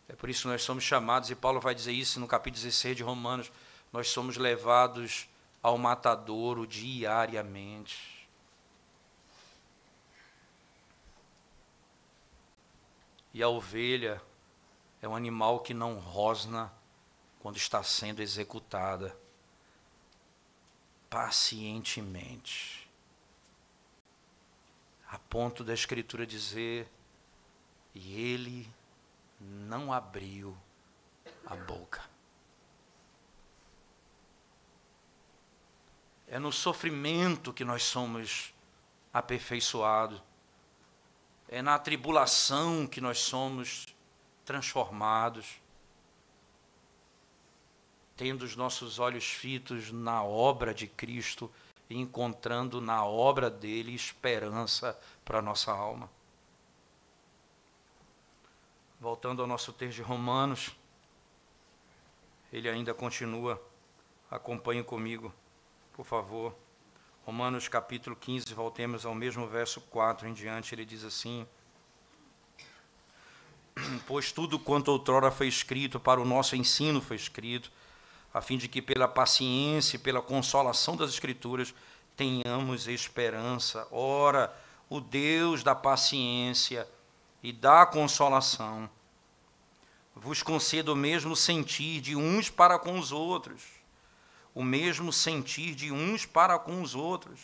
É por isso que nós somos chamados, e Paulo vai dizer isso no capítulo 16 de Romanos, nós somos levados ao matadouro diariamente. E a ovelha é um animal que não rosna quando está sendo executada. Pacientemente. A ponto da Escritura dizer: e ele não abriu a boca. É no sofrimento que nós somos aperfeiçoados. É na tribulação que nós somos transformados. Tendo os nossos olhos fitos na obra de Cristo e encontrando na obra dele esperança para a nossa alma. Voltando ao nosso texto de Romanos, ele ainda continua. Acompanhe comigo, por favor. Romanos capítulo 15, voltemos ao mesmo verso 4 em diante, ele diz assim: pois tudo quanto outrora foi escrito para o nosso ensino foi escrito, a fim de que pela paciência e pela consolação das Escrituras tenhamos esperança. Ora, o Deus da paciência e da consolação vos conceda o mesmo sentir de uns para com os outros, o mesmo sentir de uns para com os outros,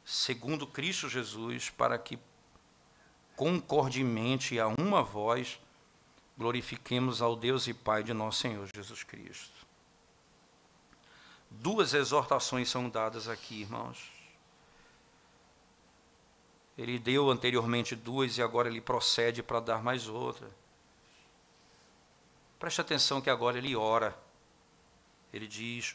segundo Cristo Jesus, para que concordemente a uma voz glorifiquemos ao Deus e Pai de nosso Senhor Jesus Cristo. Duas exortações são dadas aqui, irmãos. Ele deu anteriormente duas e agora ele procede para dar mais outra. Preste atenção que agora ele ora. Ele diz: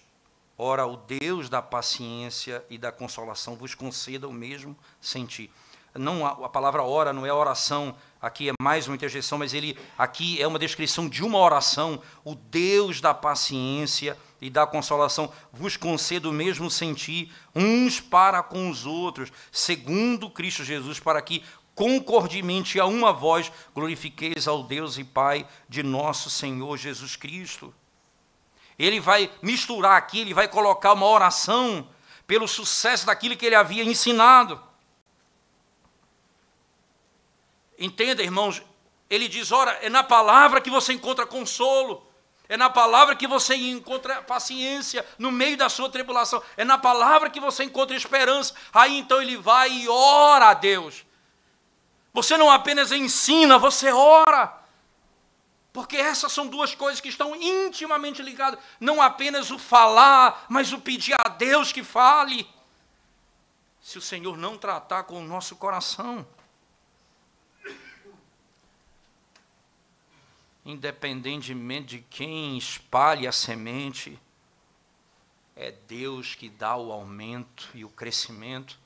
ora, o Deus da paciência e da consolação vos conceda o mesmo sentir. Não, a palavra ora não é oração, aqui é mais uma interjeição, mas ele aqui é uma descrição de uma oração. O Deus da paciência e da consolação vos conceda o mesmo sentir uns para com os outros, segundo Cristo Jesus, para que concordemente a uma voz glorifiqueis ao Deus e Pai de nosso Senhor Jesus Cristo. Ele vai misturar aqui, ele vai colocar uma oração pelo sucesso daquilo que ele havia ensinado. Entenda, irmãos, ele diz, ora, é na palavra que você encontra consolo, é na palavra que você encontra paciência no meio da sua tribulação, é na palavra que você encontra esperança. Aí então ele vai e ora a Deus. Você não apenas ensina, você ora. Porque essas são duas coisas que estão intimamente ligadas. Não apenas o falar, mas o pedir a Deus que fale. Se o Senhor não tratar com o nosso coração, independentemente de quem espalhe a semente, é Deus que dá o aumento e o crescimento.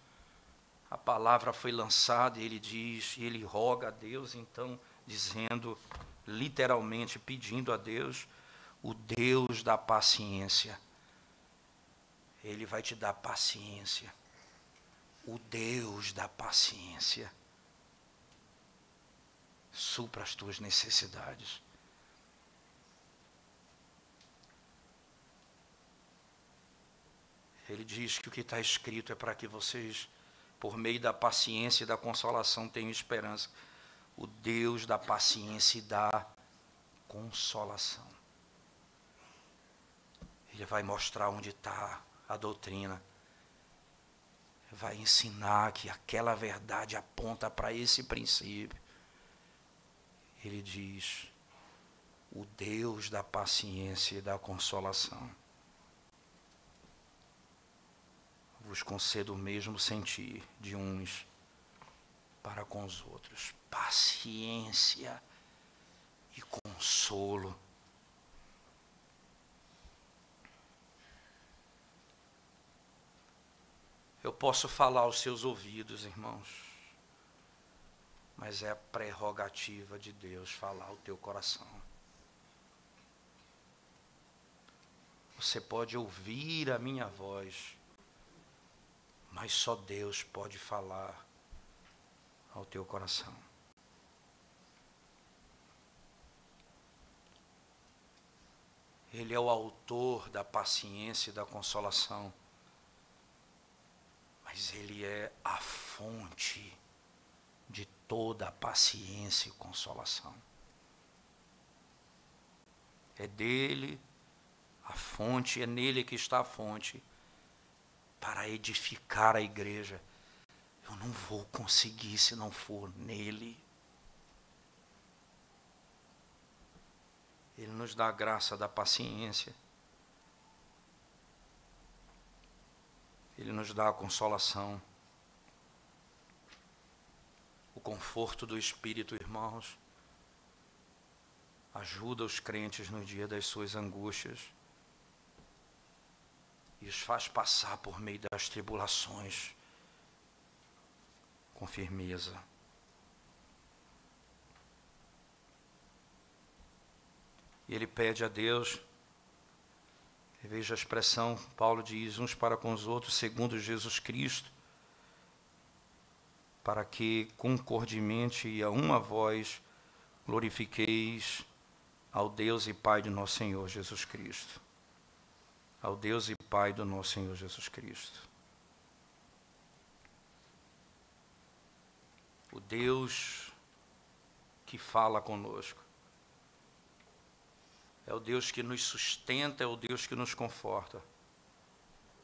A palavra foi lançada e ele diz, e ele roga a Deus, então, dizendo, literalmente pedindo a Deus, o Deus da paciência. Ele vai te dar paciência. O Deus da paciência supra as tuas necessidades. Ele diz que o que está escrito é para que vocês, por meio da paciência e da consolação, tenham esperança. O Deus da paciência e da consolação. Ele vai mostrar onde está a doutrina. Vai ensinar que aquela verdade aponta para esse princípio. Ele diz, o Deus da paciência e da consolação vos conceda o mesmo sentir de uns para com os outros. Paciência e consolo. Eu posso falar aos seus ouvidos, irmãos, mas é a prerrogativa de Deus falar ao teu coração. Você pode ouvir a minha voz, mas só Deus pode falar ao teu coração. Ele é o autor da paciência e da consolação, mas Ele é a fonte de toda a paciência e consolação. É dele a fonte, é nele que está a fonte para edificar a igreja. Eu não vou conseguir se não for nele. Ele nos dá a graça da paciência. Ele nos dá a consolação. O conforto do Espírito, irmãos, ajuda os crentes no dia das suas angústias e os faz passar por meio das tribulações com firmeza. E ele pede a Deus, e veja a expressão, Paulo diz, uns para com os outros, segundo Jesus Cristo, para que concordemente e a uma voz glorifiqueis ao Deus e Pai de nosso Senhor Jesus Cristo. Ao Deus e Pai do nosso Senhor Jesus Cristo. O Deus que fala conosco. É o Deus que nos sustenta, é o Deus que nos conforta.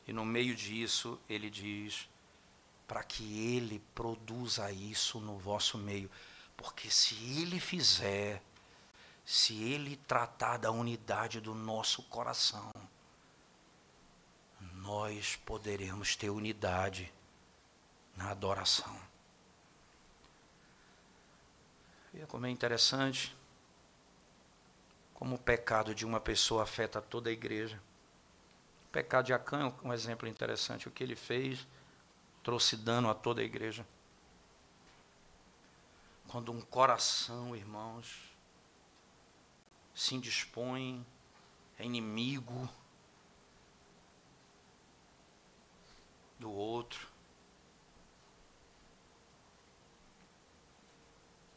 E no meio disso, ele diz, para que ele produza isso no vosso meio. Porque se ele fizer, se ele tratar da unidade do nosso coração, nós poderemos ter unidade na adoração. E como é interessante, como o pecado de uma pessoa afeta toda a igreja. O pecado de Acã é um exemplo interessante. O que ele fez trouxe dano a toda a igreja. Quando um coração, irmãos, se indispõe, é inimigo do outro,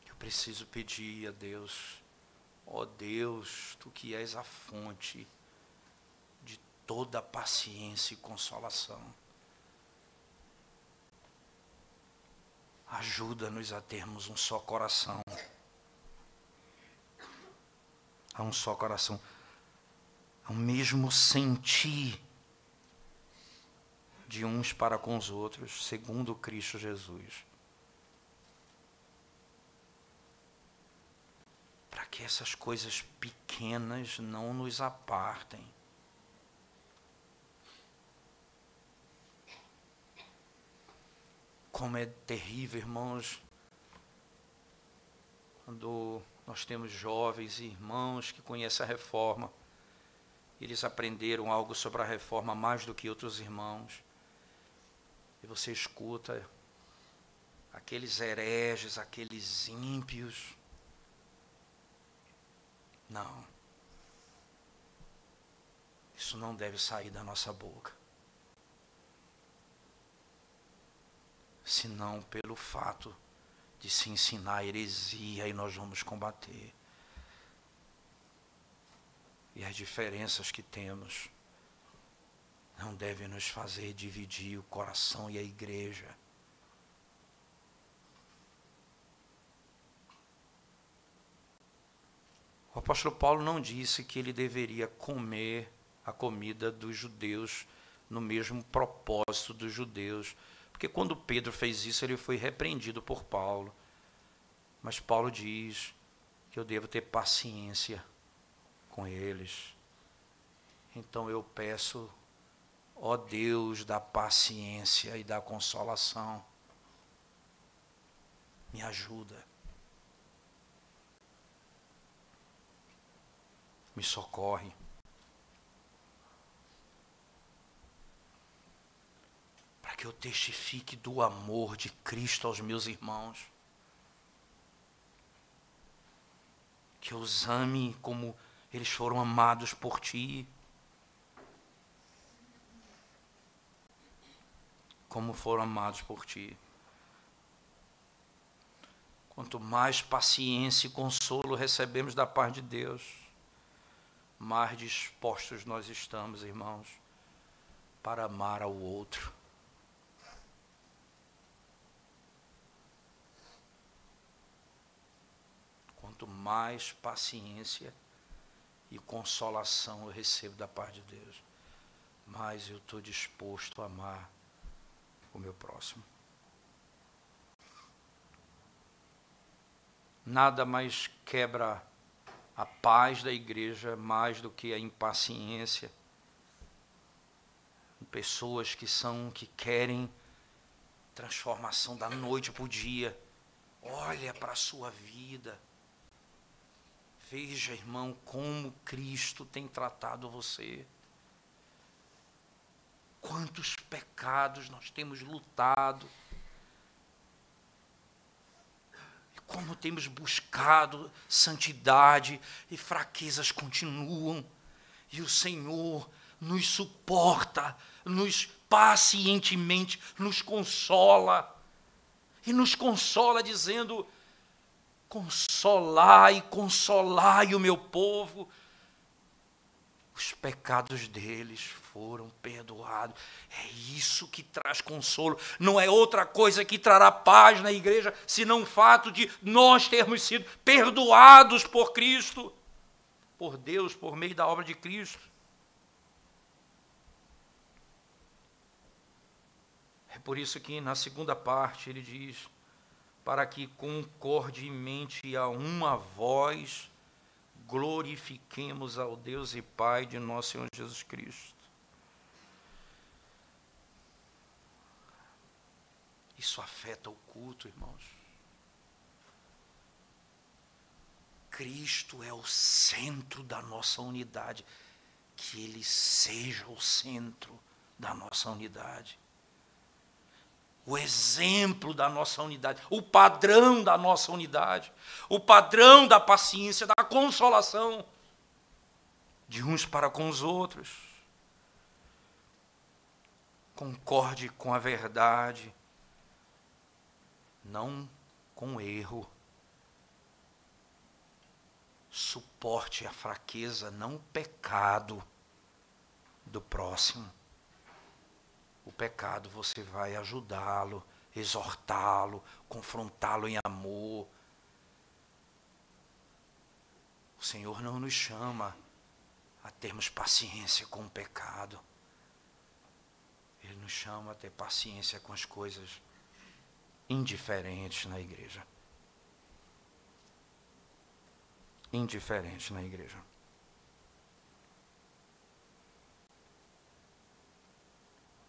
eu preciso pedir a Deus, ó Deus, tu que és a fonte de toda paciência e consolação, ajuda-nos a termos um só coração, a um só coração, ao mesmo sentir de uns para com os outros, segundo Cristo Jesus. Para que essas coisas pequenas não nos apartem. Como é terrível, irmãos, quando nós temos jovens e irmãos que conhecem a reforma, eles aprenderam algo sobre a reforma mais do que outros irmãos, e você escuta aqueles hereges, aqueles ímpios. Não. Isso não deve sair da nossa boca. Senão pelo fato de se ensinar heresia, e nós vamos combater. E as diferenças que temos não devem nos fazer dividir o coração e a igreja. O apóstolo Paulo não disse que ele deveria comer a comida dos judeus no mesmo propósito dos judeus, porque quando Pedro fez isso, ele foi repreendido por Paulo. Mas Paulo diz que eu devo ter paciência com eles. Então eu peço, ó Deus da paciência e da consolação, me ajuda. Me socorre. Para que eu testifique do amor de Cristo aos meus irmãos. Que eu os ame como eles foram amados por ti. Como foram amados por ti. Quanto mais paciência e consolo recebemos da parte de Deus, mais dispostos nós estamos, irmãos, para amar ao outro. Quanto mais paciência e consolação eu recebo da parte de Deus, mais eu estou disposto a amar o meu próximo. Nada mais quebra a paz da igreja mais do que a impaciência. Pessoas que querem transformação da noite para o dia. Olha para a sua vida. Veja, irmão, como Cristo tem tratado você. Quantos pecados nós temos lutado. E como como temos buscado santidade e fraquezas continuam. E o Senhor nos suporta, nos pacientemente nos consola. E nos consola dizendo: consolai, consolai o meu povo. Os pecados deles foram perdoados. É isso que traz consolo. Não é outra coisa que trará paz na igreja, senão o fato de nós termos sido perdoados por Cristo, por Deus, por meio da obra de Cristo. É por isso que na segunda parte ele diz: para que concordemente a uma voz glorifiquemos ao Deus e Pai de nosso Senhor Jesus Cristo. Isso afeta o culto, irmãos. Cristo é o centro da nossa unidade. Que Ele seja o centro da nossa unidade. O exemplo da nossa unidade, o padrão da nossa unidade, o padrão da paciência, da consolação de uns para com os outros. Concorde com a verdade, não com o erro. Suporte a fraqueza, não o pecado do próximo. O pecado você vai ajudá-lo, exortá-lo, confrontá-lo em amor. O Senhor não nos chama a termos paciência com o pecado. Ele nos chama a ter paciência com as coisas indiferentes na igreja. Indiferentes na igreja.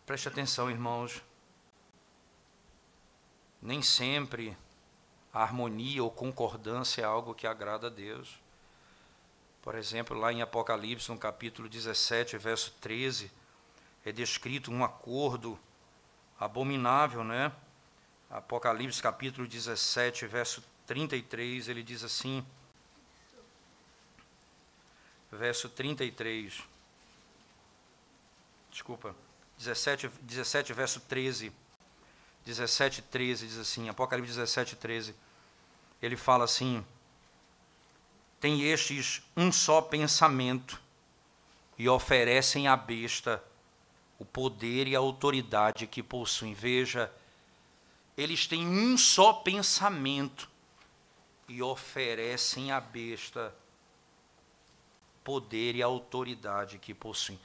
Preste atenção, irmãos. Nem sempre a harmonia ou concordância é algo que agrada a Deus. Por exemplo, lá em Apocalipse, no capítulo 17, verso 13, é descrito um acordo abominável, né? Apocalipse, capítulo 17, verso 33, ele diz assim, verso 33, desculpa, 17, verso 13, 17, 13, diz assim, Apocalipse 17, 13, ele fala assim: tem estes um só pensamento e oferecem à besta o poder e a autoridade que possuem. Veja, eles têm um só pensamento e oferecem à besta poder e autoridade que possuem.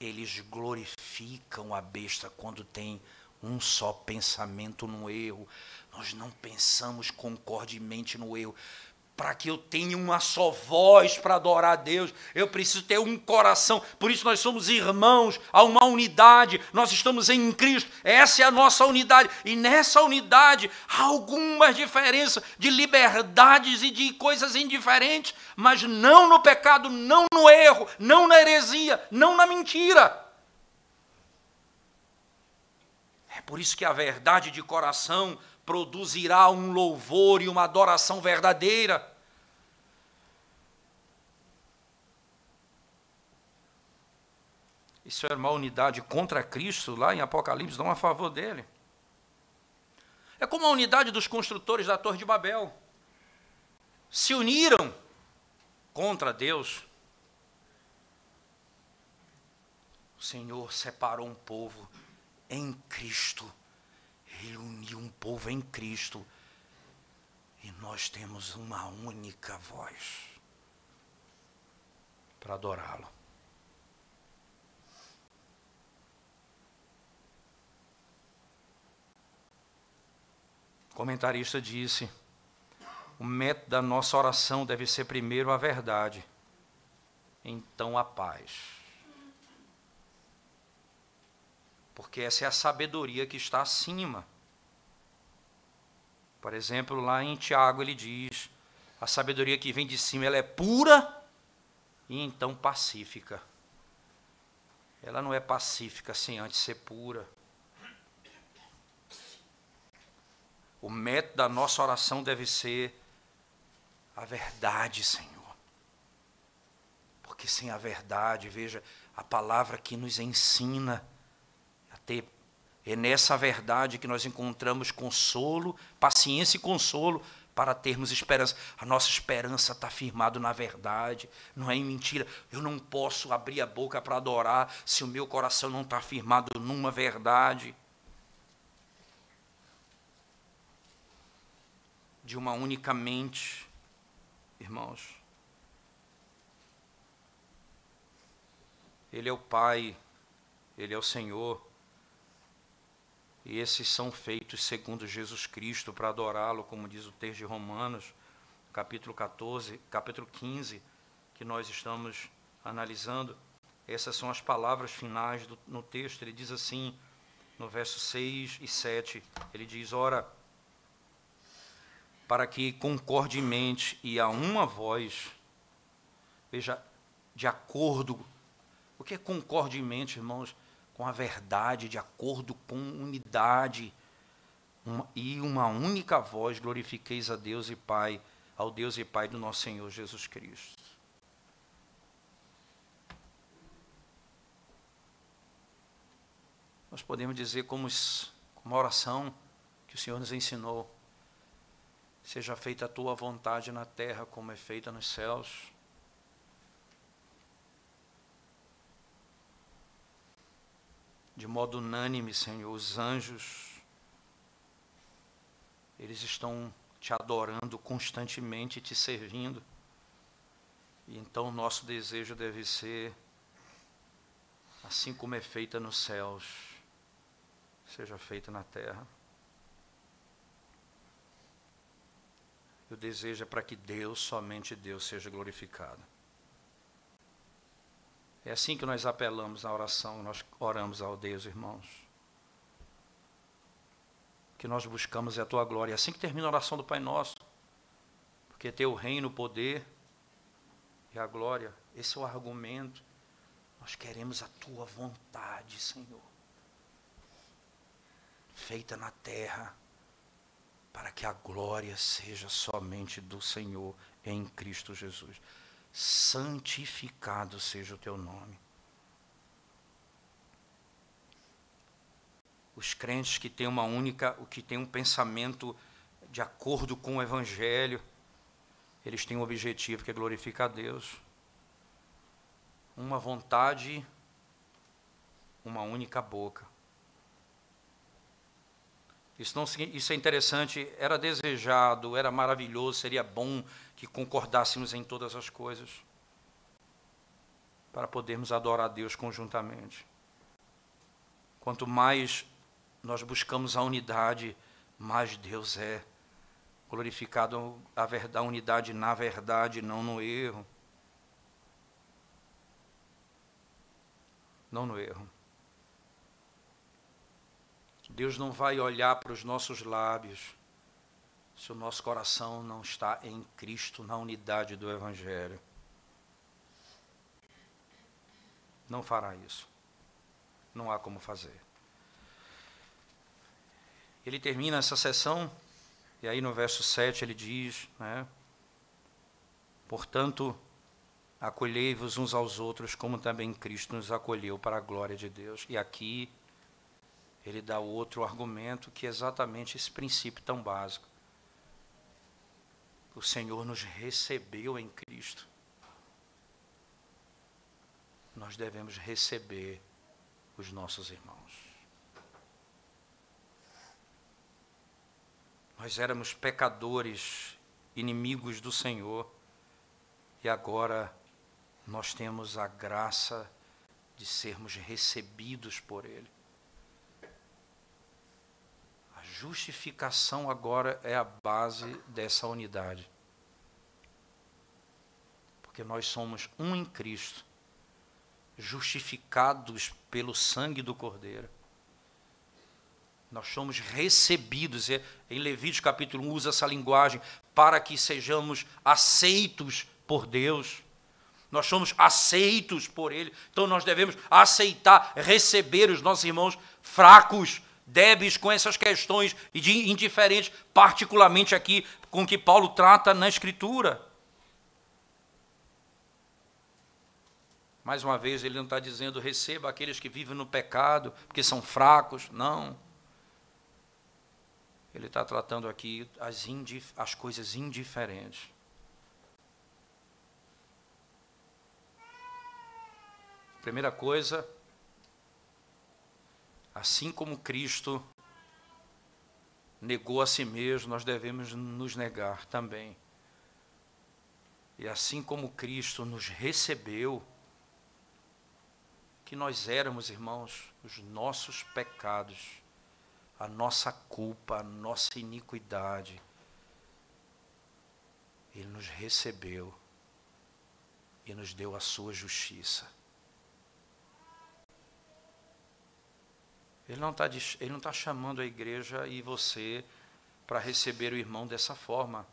Eles glorificam a besta quando tem um só pensamento no erro. Nós não pensamos concordemente no erro. Para que eu tenha uma só voz para adorar a Deus, eu preciso ter um coração. Por isso nós somos irmãos, há uma unidade, nós estamos em Cristo, essa é a nossa unidade. E nessa unidade há algumas diferenças de liberdades e de coisas indiferentes, mas não no pecado, não no erro, não na heresia, não na mentira. É por isso que a verdade de coração produzirá um louvor e uma adoração verdadeira. Isso é uma unidade contra Cristo, lá em Apocalipse, não a favor dele. É como a unidade dos construtores da Torre de Babel. Se uniram contra Deus. O Senhor separou um povo em Cristo. Ele uniu um povo em Cristo. E nós temos uma única voz para adorá-lo. O comentarista disse: o método da nossa oração deve ser primeiro a verdade, então a paz. Porque essa é a sabedoria que está acima. Por exemplo, lá em Tiago ele diz: a sabedoria que vem de cima, ela é pura e então pacífica. Ela não é pacífica sem antes ser pura. O método da nossa oração deve ser a verdade, Senhor. Porque sem a verdade, veja, a palavra que nos ensina a ter, é nessa verdade que nós encontramos consolo, paciência e consolo para termos esperança. A nossa esperança está firmada na verdade, não é em mentira. Eu não posso abrir a boca para adorar se o meu coração não está firmado numa verdade. De uma única mente, irmãos. Ele é o Pai, Ele é o Senhor, e esses são feitos segundo Jesus Cristo para adorá-lo, como diz o texto de Romanos, capítulo 15, que nós estamos analisando. Essas são as palavras finais no texto. Ele diz assim, no verso 6 e 7, ele diz, ora, para que concordemente e a uma voz, veja, de acordo. O que é concordemente, irmãos? Com a verdade, de acordo com unidade, e uma única voz glorifiqueis a Deus e Pai, ao Deus e Pai do nosso Senhor Jesus Cristo. Nós podemos dizer como uma oração que o Senhor nos ensinou, seja feita a tua vontade na terra como é feita nos céus. De modo unânime, Senhor, os anjos, eles estão te adorando constantemente, te servindo. E então o nosso desejo deve ser, assim como é feita nos céus, seja feita na terra. E o desejo é para que Deus, somente Deus, seja glorificado. É assim que nós apelamos na oração, nós oramos ao Deus, irmãos. Que nós buscamos é a tua glória. É assim que termina a oração do Pai Nosso. Porque teu reino, o poder e a glória, esse é o argumento. Nós queremos a tua vontade, Senhor. Feita na terra, para que a glória seja somente do Senhor em Cristo Jesus. Santificado seja o teu nome. Os crentes que têm um pensamento de acordo com o Evangelho, eles têm um objetivo que é glorificar a Deus. Uma vontade, uma única boca. Isso é interessante, era desejado, era maravilhoso, seria bom que concordássemos em todas as coisas, para podermos adorar a Deus conjuntamente. Quanto mais nós buscamos a unidade, mais Deus é glorificado, a unidade na verdade, não no erro. Não no erro. Deus não vai olhar para os nossos lábios se o nosso coração não está em Cristo, na unidade do Evangelho. Não fará isso. Não há como fazer. Ele termina essa sessão, e aí no verso 7 ele diz, né, portanto, acolhei-vos uns aos outros, como também Cristo nos acolheu para a glória de Deus. E aqui ele dá outro argumento, que é exatamente esse princípio tão básico. O Senhor nos recebeu em Cristo. Nós devemos receber os nossos irmãos. Nós éramos pecadores, inimigos do Senhor, e agora nós temos a graça de sermos recebidos por Ele. A justificação agora é a base dessa unidade. Porque nós somos um em Cristo, justificados pelo sangue do Cordeiro. Nós somos recebidos, em Levítico capítulo 1 usa essa linguagem, para que sejamos aceitos por Deus. Nós somos aceitos por Ele, então nós devemos aceitar, receber os nossos irmãos fracos, débeis com essas questões e de indiferentes, particularmente aqui com que Paulo trata na Escritura. Mais uma vez, ele não está dizendo receba aqueles que vivem no pecado, porque são fracos, não. Ele está tratando aqui as coisas indiferentes. Primeira coisa, assim como Cristo negou a si mesmo, nós devemos nos negar também. E assim como Cristo nos recebeu, que nós éramos, irmãos, os nossos pecados, a nossa culpa, a nossa iniquidade, Ele nos recebeu e nos deu a sua justiça. Ele não está chamando a igreja e você para receber o irmão dessa forma.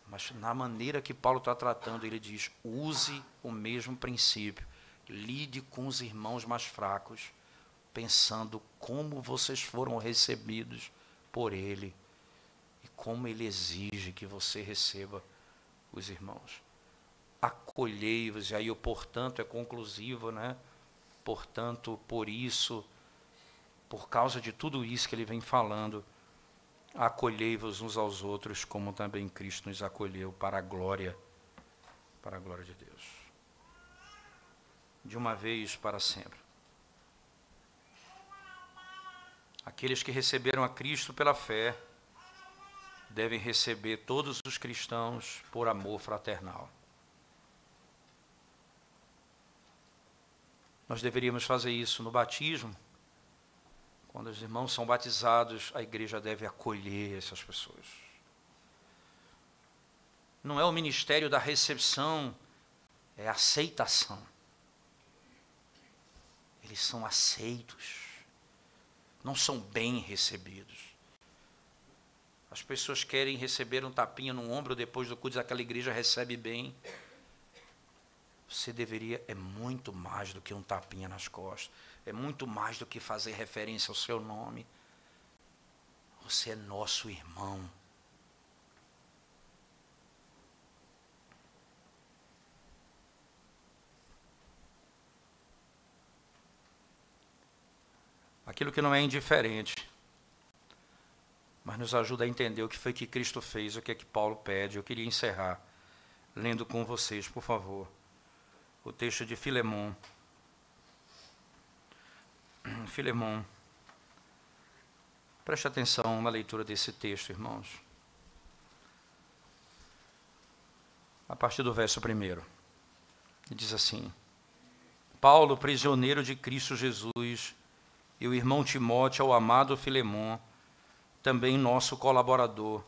Mas na maneira que Paulo está tratando, ele diz, use o mesmo princípio. Lide com os irmãos mais fracos, pensando como vocês foram recebidos por Ele e como Ele exige que você receba os irmãos. Acolhei-vos, e aí o portanto é conclusivo, né? Portanto, por isso, por causa de tudo isso que ele vem falando, acolhei-vos uns aos outros, como também Cristo nos acolheu para a glória de Deus. De uma vez para sempre. Aqueles que receberam a Cristo pela fé devem receber todos os cristãos por amor fraternal. Nós deveríamos fazer isso no batismo. Quando os irmãos são batizados, a igreja deve acolher essas pessoas. Não é o ministério da recepção, é a aceitação. Eles são aceitos, não são bem recebidos. As pessoas querem receber um tapinha no ombro depois do culto, aquela igreja recebe bem. Você deveria, é muito mais do que um tapinha nas costas, é muito mais do que fazer referência ao seu nome. Você é nosso irmão. Aquilo que não é indiferente, mas nos ajuda a entender o que foi que Cristo fez, o que é que Paulo pede. Eu queria encerrar lendo com vocês, por favor, o texto de Filemão. Filemão, preste atenção na leitura desse texto, irmãos. A partir do verso 1, ele diz assim: Paulo, prisioneiro de Cristo Jesus, e o irmão Timóteo, ao amado Filemão, também nosso colaborador,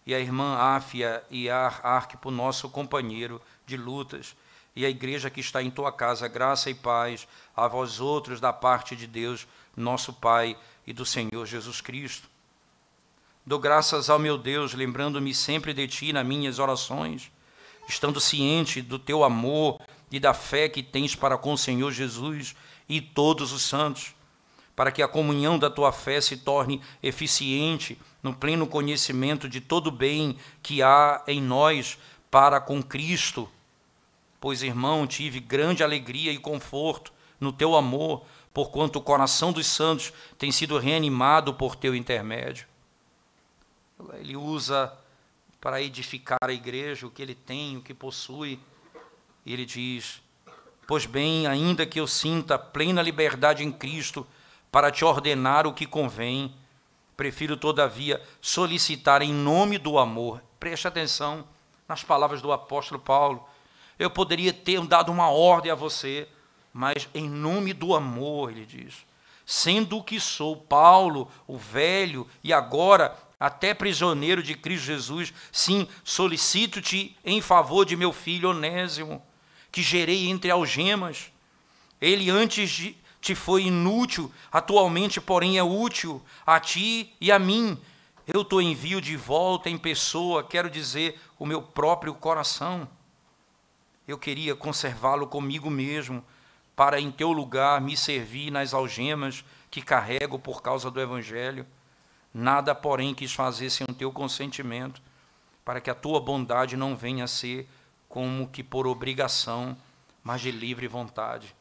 e a irmã Áfia e Arquipo, nosso companheiro de lutas, e a igreja que está em tua casa, graça e paz a vós outros da parte de Deus, nosso Pai, e do Senhor Jesus Cristo. Dou graças ao meu Deus, lembrando-me sempre de ti nas minhas orações, estando ciente do teu amor e da fé que tens para com o Senhor Jesus e todos os santos, para que a comunhão da tua fé se torne eficiente no pleno conhecimento de todo o bem que há em nós para com Cristo. Pois, irmão, tive grande alegria e conforto no teu amor, porquanto o coração dos santos tem sido reanimado por teu intermédio. Ele usa para edificar a igreja o que ele tem, o que possui. E ele diz, pois bem, ainda que eu sinta plena liberdade em Cristo para te ordenar o que convém, prefiro, todavia, solicitar em nome do amor. Preste atenção nas palavras do apóstolo Paulo. Eu poderia ter dado uma ordem a você, mas em nome do amor, ele diz, sendo que sou Paulo, o velho, e agora até prisioneiro de Cristo Jesus, sim, solicito-te em favor de meu filho Onésimo, que gerei entre algemas. Ele antes te foi inútil, atualmente, porém, é útil a ti e a mim. Eu te envio de volta em pessoa, quero dizer, o meu próprio coração. Eu queria conservá-lo comigo mesmo, para em teu lugar me servir nas algemas que carrego por causa do Evangelho. Nada, porém, quis fazer sem o teu consentimento, para que a tua bondade não venha a ser como que por obrigação, mas de livre vontade.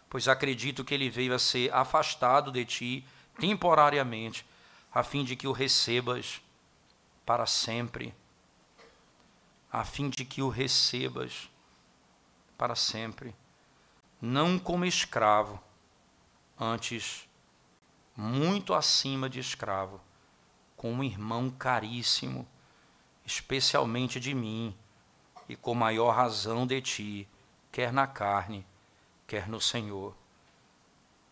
Pois acredito que ele veio a ser afastado de ti temporariamente, a fim de que o recebas para sempre. A fim de que o recebas para sempre. Não como escravo, antes muito acima de escravo, com um irmão caríssimo, especialmente de mim, e com maior razão de ti, quer na carne, quer no Senhor.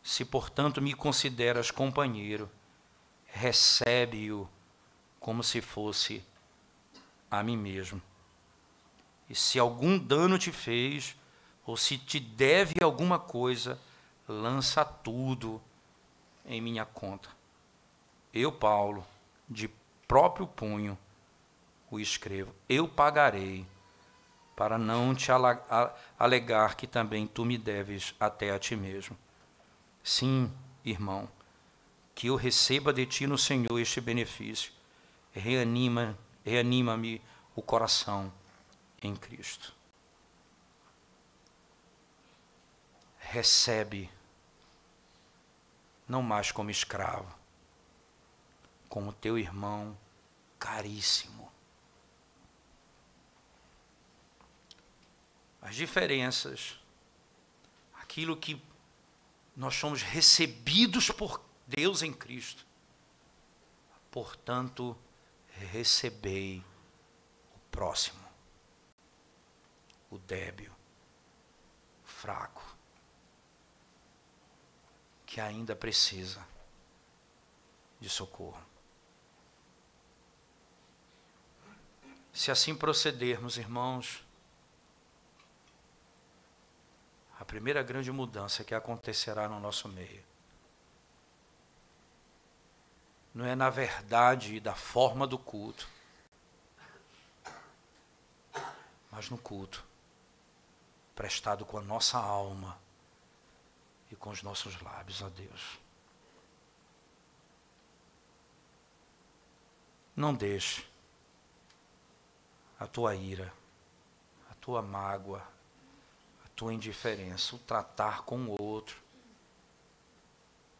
Se, portanto, me consideras companheiro, recebe-o como se fosse a mim mesmo. E se algum dano te fez, ou se te deve alguma coisa, lança tudo em minha conta. Eu, Paulo, de próprio punho, o escrevo. Eu pagarei, para não te alegar que também tu me deves até a ti mesmo. Sim, irmão, que eu receba de ti no Senhor este benefício. Reanima-me o coração em Cristo. Recebe, não mais como escravo, como teu irmão caríssimo. As diferenças, aquilo que nós somos recebidos por Deus em Cristo. Portanto, recebei o próximo, o débil, o fraco, que ainda precisa de socorro. Se assim procedermos, irmãos, a primeira grande mudança que acontecerá no nosso meio não é na verdade e da forma do culto, mas no culto prestado com a nossa alma e com os nossos lábios a Deus. Não deixe a tua ira, a tua mágoa, a tua indiferença, o tratar com o outro,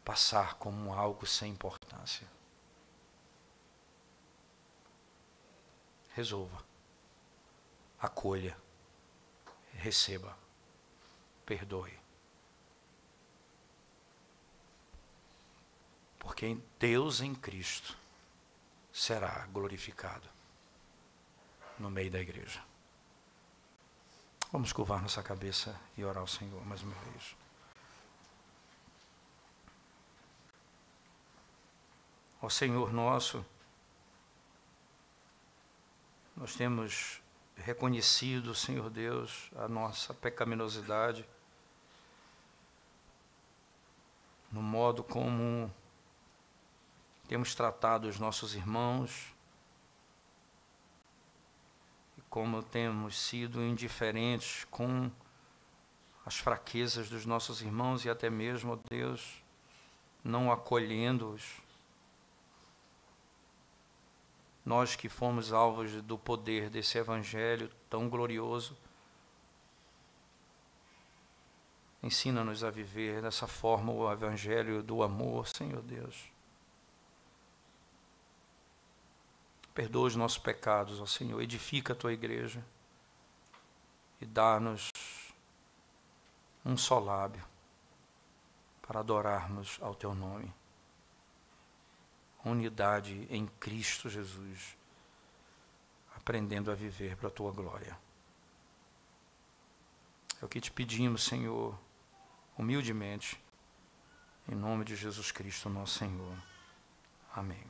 passar como algo sem importância. Resolva, acolha, receba, perdoe. Porque Deus em Cristo será glorificado no meio da igreja. Vamos curvar nossa cabeça e orar ao Senhor mais uma vez. Ó Senhor nosso, nós temos reconhecido, Senhor Deus, a nossa pecaminosidade, no modo como temos tratado os nossos irmãos, e como temos sido indiferentes com as fraquezas dos nossos irmãos e até mesmo, ó Deus, não acolhendo-os. Nós que fomos alvos do poder desse Evangelho tão glorioso, ensina-nos a viver dessa forma o Evangelho do amor, Senhor Deus. Perdoa os nossos pecados, ó Senhor, edifica a Tua igreja e dá-nos um só lábio para adorarmos ao Teu nome. Unidade em Cristo Jesus, aprendendo a viver para a Tua glória. É o que te pedimos, Senhor, humildemente, em nome de Jesus Cristo, nosso Senhor. Amém.